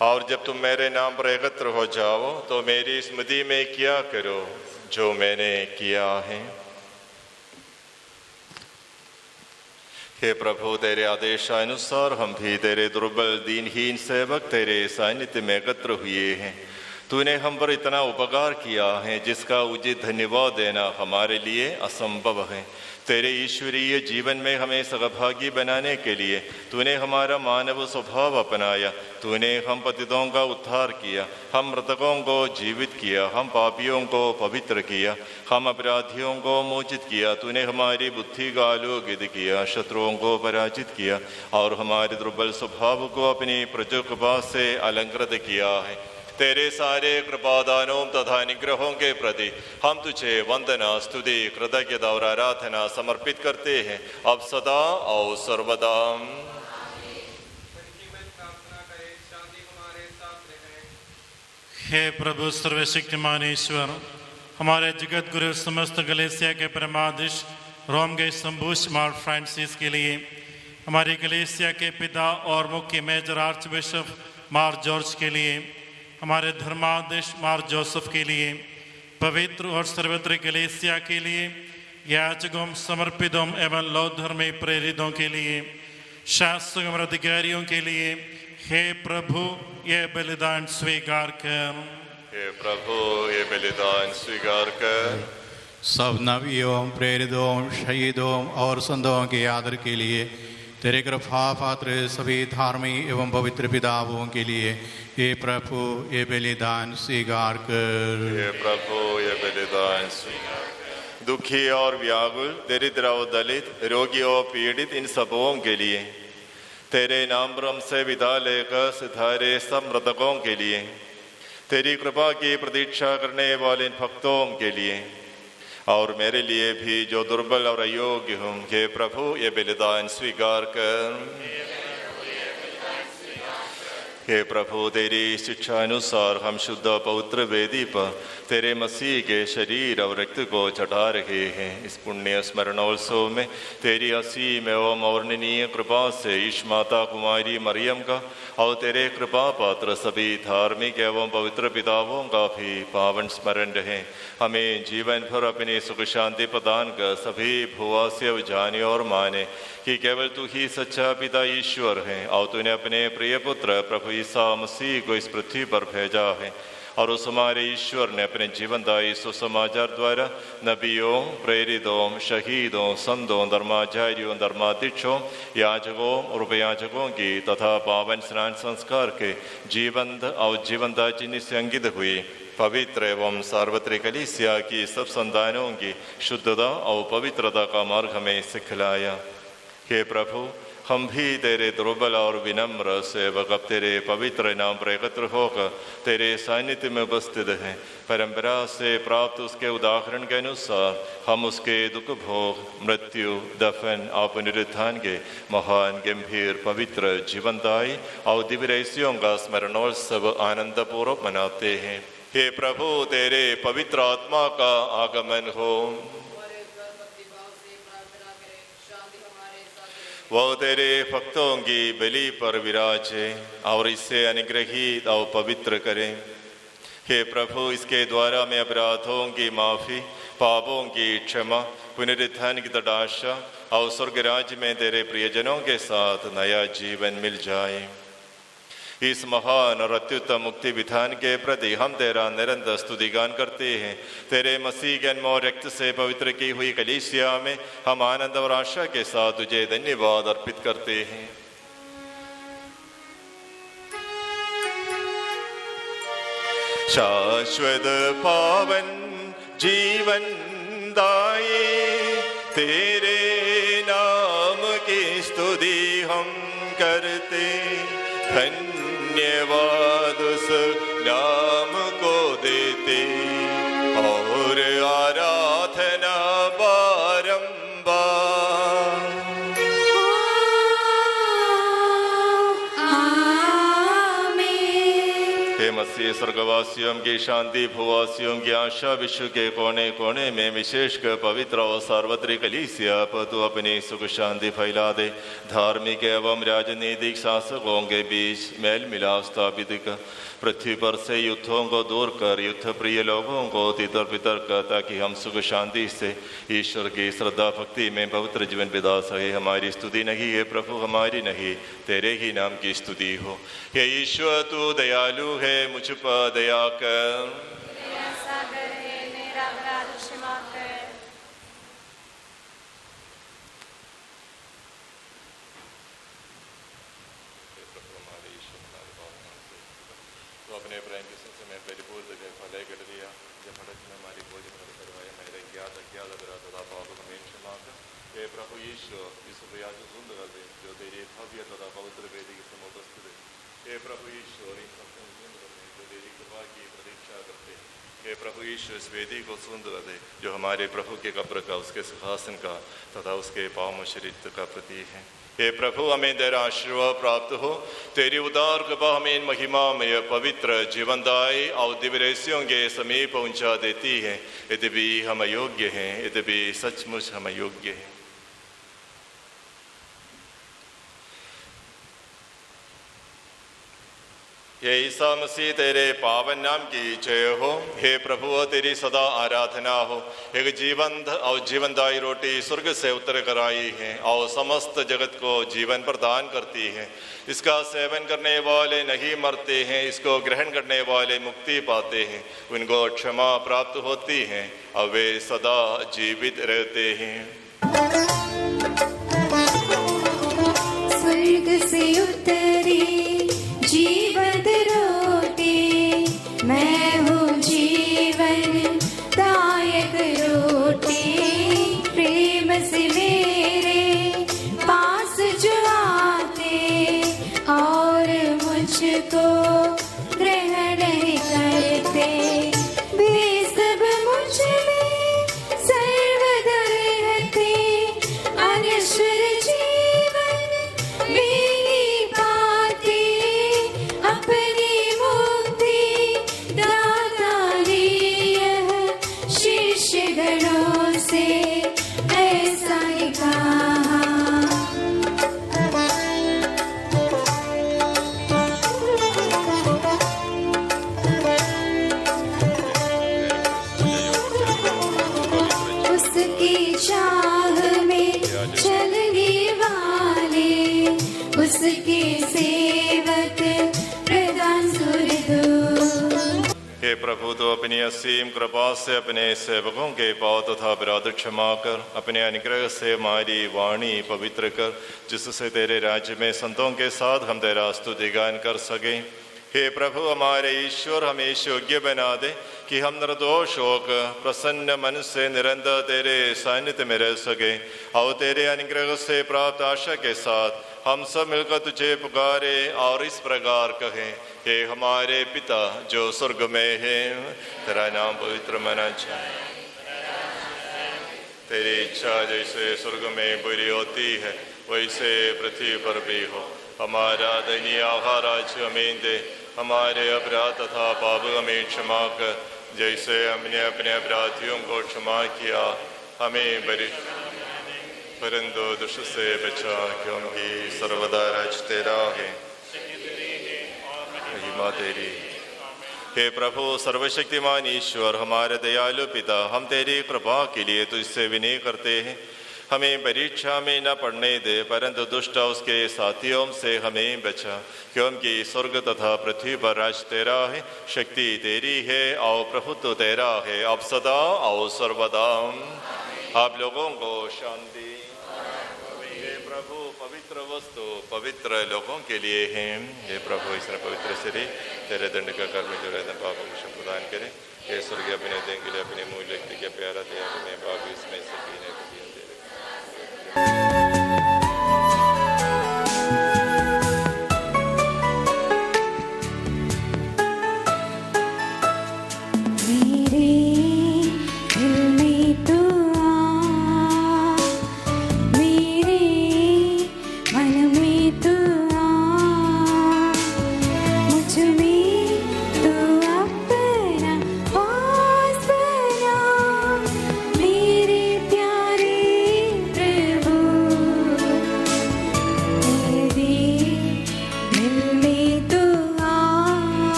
और जब तुम मेरे नाम पर एकत्र हो जाओ तो मेरी स्मृति में किया करो जो मैंने किया है। हे प्रभु, तेरे आदेशानुसार हम भी तेरे दुर्बल दीनहीन सेवक तेरे सानिध्य में एकत्र हुए हैं। तूने हम पर इतना उपकार किया है जिसका उचित धन्यवाद देना हमारे लिए असंभव है। तेरे ईश्वरीय जीवन में हमें सहभागी बनाने के लिए तूने हमारा मानव स्वभाव अपनाया। तूने हम पतितों का उद्धार किया, हम मृतकों को जीवित किया, हम पापियों को पवित्र किया, हम अपराधियों को मोचित किया। तूने हमारी बुद्धि का आलोकित किया, शत्रुओं को पराजित किया और हमारे दुर्बल स्वभाव को अपनी प्रजो कृपा से अलंकृत किया है। तेरे सारे कृपादानों तथा निग्रहों के प्रति हम तुझे वंदना, स्तुति, कृतज्ञता और आराधना समर्पित करते हैं, अब सदा और सर्वदा। हे प्रभु सर्वशक्तिमान ईश्वर, हमारे जगत गुरु समस्त कलीसिया के परमाधीश रोम के संबूश मार फ्रांसिस के लिए, हमारी कलीसिया के पिता और मुख्य मेजर आर्च बिशप मार जॉर्ज के लिए, हमारे धर्माधीश मार जोसेफ के लिए, पवित्र और सर्वत्र कलीसिया के लिए, याजकों, समर्पितों एवं लौ धर्मी प्रेरितों के लिए, शासकों और अधिकारियों के लिए, हे प्रभु ये बलिदान स्वीकार कर। हे प्रभु ये बलिदान स्वीकार कर। सब नबियों, प्रेरितों, शहीदों और संतों के आदर के लिए, तेरे कृपा पात्र सभी धार्मिक एवं पवित्र पिताओं के लिए, हे प्रभु ये बलिदान स्वीकार कर। हे प्रभु ये बलिदान स्वीकार कर। दुखी और व्याकुल, दरिद्र और दलित, रोगी और पीड़ित, इन सबों के लिए, तेरे नाम पर हमसे विदा लेकर सिधारे सब मृतकों के लिए, तेरी कृपा की प्रतीक्षा करने वाले इन भक्तों के लिए और मेरे लिए भी जो दुर्बल और अयोग्य हूँ, हे प्रभु ये बलिदान स्वीकार कर। हे प्रभु, तेरी शिक्षा अनुसार हम शुद्ध पवित्र वेदी पर तेरे मसीह के शरीर और रक्त को चढ़ा रहे हैं। इस पुण्य स्मरणोत्सव में तेरी असीम एवं अवर्णनीय कृपा से ईश माता कुमारी मरियम का और तेरे कृपा पात्र सभी धार्मिक एवं पवित्र पिताओं का भी पावन स्मरण रहे। हमें जीवन भर अपनी सुख शांति प्रदान कर सभी भुआ से जाने और माने कि केवल तू ही सच्चा पिता ईश्वर है और तूने अपने प्रिय पुत्र प्रभु ईसा मसीह को इस पृथ्वी पर भेजा है और उस हमारे ईश्वर ने अपने जीवनदायी सुसमाचार द्वारा नबियों, प्रेरितों, शहीदों, संतों, धर्माचार्यों, धर्माध्यक्षों, याजकों और उपयाजकों की तथा पावन स्नान संस्कार के जीवंत और जीवनदायी से अंकित हुई पवित्र एवं सार्वत्रिक कलीसिया की सब संतानों की शुद्धता और पवित्रता का मार्ग हमें सिखलाया। हे प्रभु, हम भी तेरे दुर्बल और विनम्र सेवक अब तेरे पवित्र नाम पर एकत्र होकर तेरे सानिध्य में उपस्थित हैं। परंपरा से प्राप्त उसके उदाहरण के अनुसार हम उसके दुख भोग, मृत्यु, दफन और पुनरुत्थान के महान, गंभीर, पवित्र, जीवनदायी और दिव्य रहस्यों का स्मरणोत्सव आनंदपूर्वक मनाते हैं। हे प्रभु, तेरे पवित्र आत्मा का आगमन हो। वह तेरे भक्तों की बलि पर विराजे और इससे अनुग्रहित और पवित्र करें। हे प्रभु, इसके द्वारा में अपराधों की माफ़ी, पापों की क्षमा, पुनरुत्थान की तलाशा और स्वर्ग राज्य में तेरे प्रियजनों के साथ नया जीवन मिल जाए। इस महान और अत्युत्तम मुक्ति विधान के प्रति हम तेरा निरंतर स्तुतिगान करते हैं। तेरे मसीह जन्म और रक्त से पवित्र की हुई कलीसिया में हम आनंद और आशा के साथ तुझे धन्यवाद अर्पित करते हैं। शाश्वत पावन जीवन दाये तेरे नाम की स्तुति हम करते। धन्यवाद उस नाम को देते और आराधना बारंबार। हे मसीह, स्वर्गवासियों की शांति, भूवासियों की आशा, विश्व के कोने कोने में विशेषकर पवित्र और सार्वत्रिक कलीसिया पर तू अपनी सुख शांति फैला दे। धार्मिक एवं राजनीतिक शासकों के बीच मेल मिलाप स्थापित कर पृथ्वी पर से युद्धों को दूर कर युद्ध प्रिय लोगों को तितर बितर कर, ताकि हम सुख शांति से ईश्वर की श्रद्धा भक्ति में पवित्र जीवन बिता सके। हमारी स्तुति नहीं है प्रभु, हमारी नहीं, तेरे ही नाम की स्तुति हो। हे ईश्वर, तू दयालु है, मुझ पर दया कर। तो अपने प्रेम के समय परिपूर्ण जगह फले कर दिया, जब भटक में हमारी भोजन करवाया, मेरे ज्ञात अज्ञात अपराध तथा पाप हमें क्षमा कर। हे प्रभु ईश्वर, इस प्रयास सुंदर कर दे जो तेरी भव्य तथा पवित्र वेदी के समय उपस्थित है। हे प्रभु ईश्वर, इन सबको सुंदर कर दे जो तेरी कृपा की प्रतीक्षा करते हैं। हे प्रभु ईश्वर, इस वेदी को सुंदर कर दे जो हमारे प्रभु के कब्र का, उसके सिंहासन का तथा उसके पावन शरीर का प्रतीक है। हे प्रभु, हमें तेरा आशीर्वाद प्राप्त हो। तेरी उदार कृपा हमें महिमा में पवित्र जीवनदायी और दिव्य रहस्यों के समीप पहुंचा देती है। यद्यपि हम अयोग्य हैं, यद्यपि सचमुच हम अयोग्य हैं। ये ईसा मसीह, तेरे पावन नाम की जय हो। हे प्रभु, तेरी सदा आराधना हो। एक जीवंत और जीवनदायी रोटी स्वर्ग से उतर कर आई है और समस्त जगत को जीवन प्रदान करती है। इसका सेवन करने वाले नहीं मरते हैं, इसको ग्रहण करने वाले मुक्ति पाते हैं। उनको क्षमा प्राप्त होती है और वे सदा जीवित रहते हैं। स्वर्ग से उतरी जीवन रोटी, मैं हूँ जीवन दायक रोटी। प्रेम से मेरे पास जो आते और मुझको ग्रहण करते, वे सब मुझ में सर्वदा रहते। अनश्वर जीवन भी पाते, अपनी मुक्ति दाता यह शिष्य गणों से ऐसा ही कहा। उसकी चाह में चलने वाले, उसके सेवक प्रधान सुरदूत। हे प्रभु, तो अपनी असीम कृपा से अपने सेवकों के पाप तथा अपराध क्षमा कर। अपने अनुग्रह से हमारी वाणी पवित्र कर, जिससे तेरे राज्य में संतों के साथ हम तेरा स्तुति गान कर सकें। हे प्रभु हमारे ईश्वर, हमें योग्य बना दे कि हम निर्दोष होकर प्रसन्न मन से निरंतर तेरे सानिध्य में रह सके और तेरे अनुग्रह से प्राप्त आशा के साथ हम सब मिलकर तुझे पुकारे और इस प्रकार कहें, हे हमारे पिता जो स्वर्ग में है, तेरा नाम पवित्र माना जाए, तेरी इच्छा जैसे स्वर्ग में पूरी होती है वैसे पृथ्वी पर भी हो। हमारा दैनिक आहार आज हमें दे, हमारे अपराध तथा पाप हमें क्षमा कर जैसे हमने अपने अपराधियों को क्षमा किया, हमें परंतु दुष्ट से बचा, क्योंकि सर्वदा राज तेरा है, महिमा तेरी। हे प्रभु सर्वशक्तिमान ईश्वर, हमारे दयालु पिता, हम तेरी कृपा के लिए तुझसे विनय करते हैं, हमें परीक्षा में न पड़ने दे, परंतु दुष्ट उसके साथियों से हमें बचा, क्योंकि स्वर्ग तथा पृथ्वी पर राज तेरा है, शक्ति तेरी है और प्रभुत्व तेरा है, अब सदा और सर्वदा। आप लोगों को शांति। हे प्रभु पवित्र वस्तु पवित्र लोगों के लिए हैं। हे प्रभु इस पवित्र शरीर तेरे दंड का कर्म जो रहता पापों को प्रदान करे। हे स्वर्गीय अपने दें के लिए अपने मूल व्यक्ति के प्यारा दिया अपने बाप इसमें से पीने को दिया दे।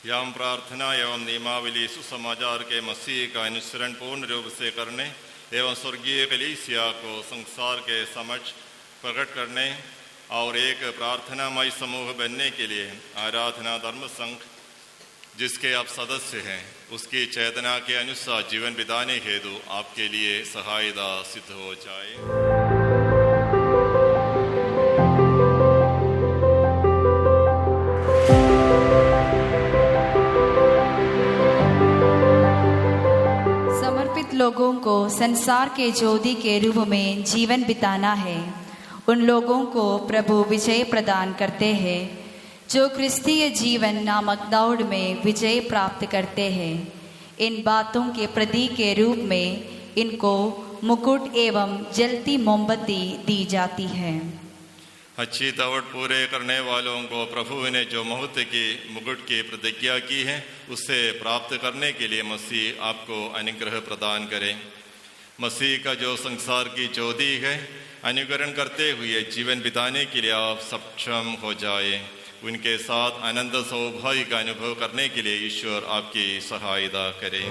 यह प्रार्थना एवं नियमावली सुसमाचार के मसीह का अनुसरण पूर्ण रूप से करने एवं स्वर्गीय कलीसिया को संसार के समक्ष प्रकट करने और एक प्रार्थनामय समूह बनने के लिए आराधना धर्म संघ जिसके आप सदस्य हैं उसकी चेतना के अनुसार जीवन बिताने हेतु आपके लिए सहायता सिद्ध हो जाए। समर्पित लोगों को संसार के ज्योति के रूप में जीवन बिताना है। उन लोगों को प्रभु विजय प्रदान करते हैं जो क्रिस्तीय जीवन नामक दौड़ में विजय प्राप्त करते हैं। इन बातों के प्रतीक के रूप में इनको मुकुट एवं जलती मोमबत्ती दी जाती है। अच्छी दौड़ पूरे करने वालों को प्रभु ने जो महत्व की मुकुट की प्रतिज्ञा की है उसे प्राप्त करने के लिए मसीह आपको अनुग्रह प्रदान करें। मसीह का जो संसार की ज्योति है अनुकरण करते हुए जीवन बिताने के लिए आप सक्षम हो जाए। उनके साथ आनंद सौभाग्य का अनुभव करने के लिए ईश्वर आपकी सहायता करें।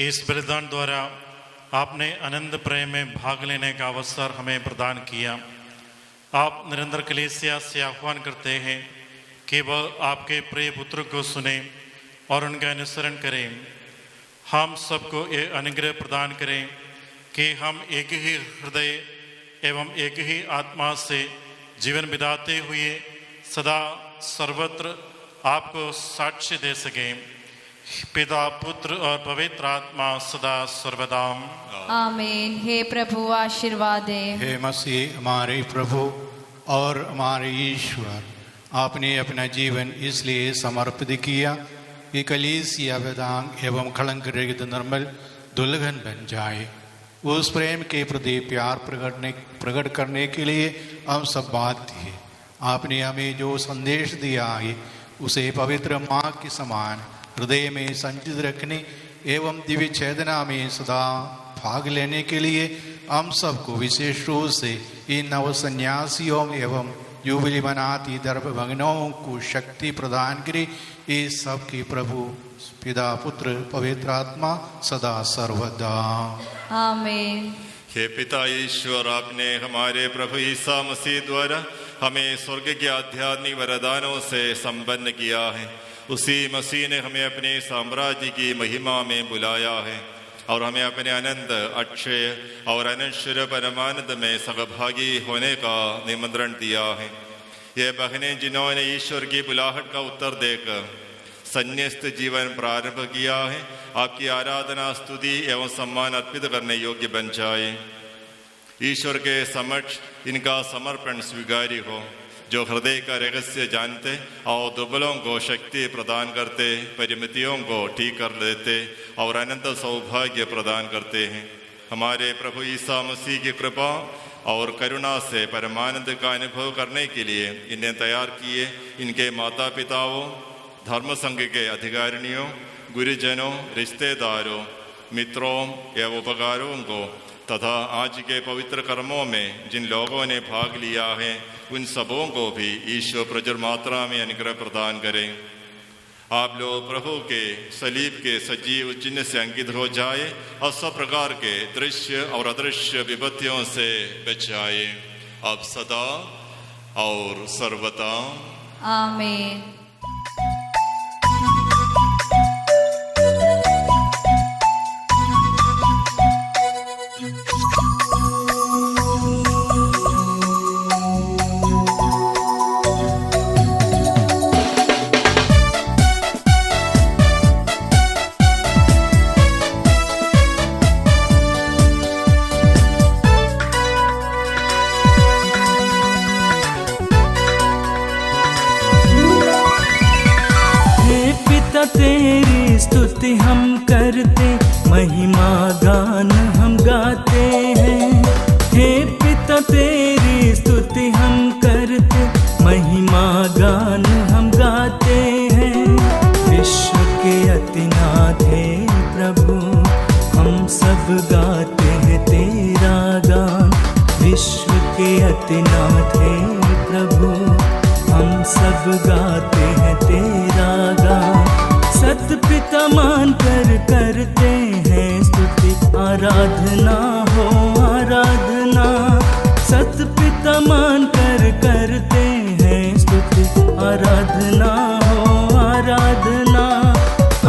इस बलिदान द्वारा आपने अनंत प्रेम में भाग लेने का अवसर हमें प्रदान किया। आप निरंतर कलीसिया से आह्वान करते हैं कि वह आपके प्रिय पुत्र को सुने और उनका अनुसरण करें। हम सबको ये अनुग्रह प्रदान करें कि हम एक ही हृदय एवं एक ही आत्मा से जीवन बिताते हुए सदा सर्वत्र आपको साक्ष्य दे सकें। पिता पुत्र और पवित्र आत्मा सदा सर्वदा आमीन। हे प्रभु आशीर्वाद दे। हे मसीह हमारे प्रभु और हमारे ईश्वर, आपने अपना जीवन इसलिए समर्पित किया कि कलीसिया वेदांग एवं कलंक रहित निर्मल दुल्हन बन जाए। उस प्रेम के प्रति प्यार प्रकट करने के लिए हम सब बाध्य हैं। आपने हमें जो संदेश दिया है उसे पवित्र माँ के समान हृदय में संचित रखने एवं दिव्य चेतना में सदा भाग लेने के लिए हम सबको विशेष रूप से इन नव सन्यासियों एवं जुबली मनाती दर्भभंगनों को शक्ति प्रदान करे। इस सब की प्रभु पिता पुत्र पवित्र आत्मा सदा सर्वदा आमीन। हे पिता ईश्वर, आपने हमारे प्रभु ईसा मसीह द्वारा हमें स्वर्ग के आध्यात्मिक वरदानों से संपन्न किया है। उसी मसीह ने हमें अपने साम्राज्य की महिमा में बुलाया है और हमें अपने अनंत अक्षय और अनश्वर परमानंद में सहभागी होने का निमंत्रण दिया है। ये बहनें जिन्होंने ईश्वर की बुलाहट का उत्तर देकर संन्यास्त जीवन प्रारंभ किया है, आपकी आराधना स्तुति एवं सम्मान अर्पित करने योग्य बन जाए। ईश्वर के समक्ष इनका समर्पण स्वीकार्य हो, जो हृदय का रहस्य जानते और दुर्बलों को शक्ति प्रदान करते, परिमितियों को ठीक कर देते और अनंत सौभाग्य प्रदान करते हैं। हमारे प्रभु ईसा मसीह की कृपा और करुणा से परमानंद का अनुभव करने के लिए इन्हें तैयार किए इनके माता पिताओं, धर्म संघ के अधिकारियों, गुरुजनों, रिश्तेदारों, मित्रों एवं उपकारों को तथा आज के पवित्र कर्मों में जिन लोगों ने भाग लिया है उन सबों को भी ईश्वर प्रचुर मात्रा में अनुग्रह प्रदान करें। आप लोग प्रभु के सलीब के सजीव चिन्ह से अंकित हो जाए और सब प्रकार के दृश्य और अदृश्य विपत्तियों से बचाए, अब सदा और सर्वदा। आमीन। तेरी स्तुति हम करते, महिमा गान हम गाते हैं। हे पिता तेरी स्तुति हम करते, महिमा गान हम गाते हैं। विश्व के अतिनाथ हे प्रभु, हम सब गाते हैं तेरा गान। विश्व के अतिनाथ हे प्रभु, हम सब गाते हैं तेरा गान। सत पिता मान कर करते हैं स्तुति, आराधना हो आराधना। सत पिता मान कर करते हैं स्तुति, आराधना हो आराधना।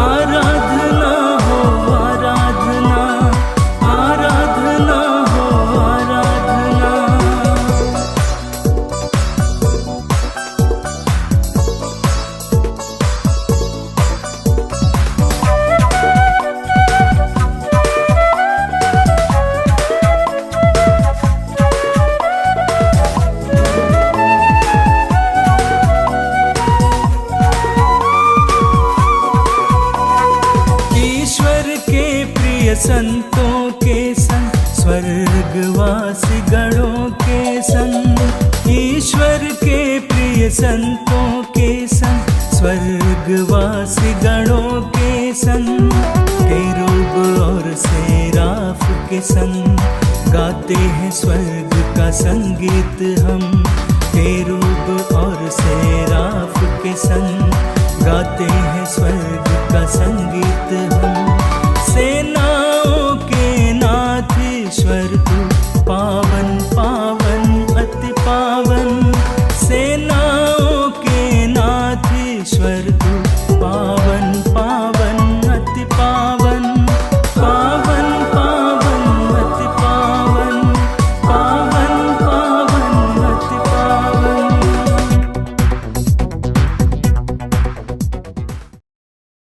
आराधना हो आराधना, आराधना हो आराधना। संतों के संग, स्वर्गवासी गणों के संग। ईश्वर के प्रिय संतों के संग, स्वर्गवासी गणों के संग। केरूब और सेराफ के संग, गाते हैं स्वर्ग का संगीत हम। केरूब और सेराफ के संग, गाते हैं स्वर्ग का संगीत हम।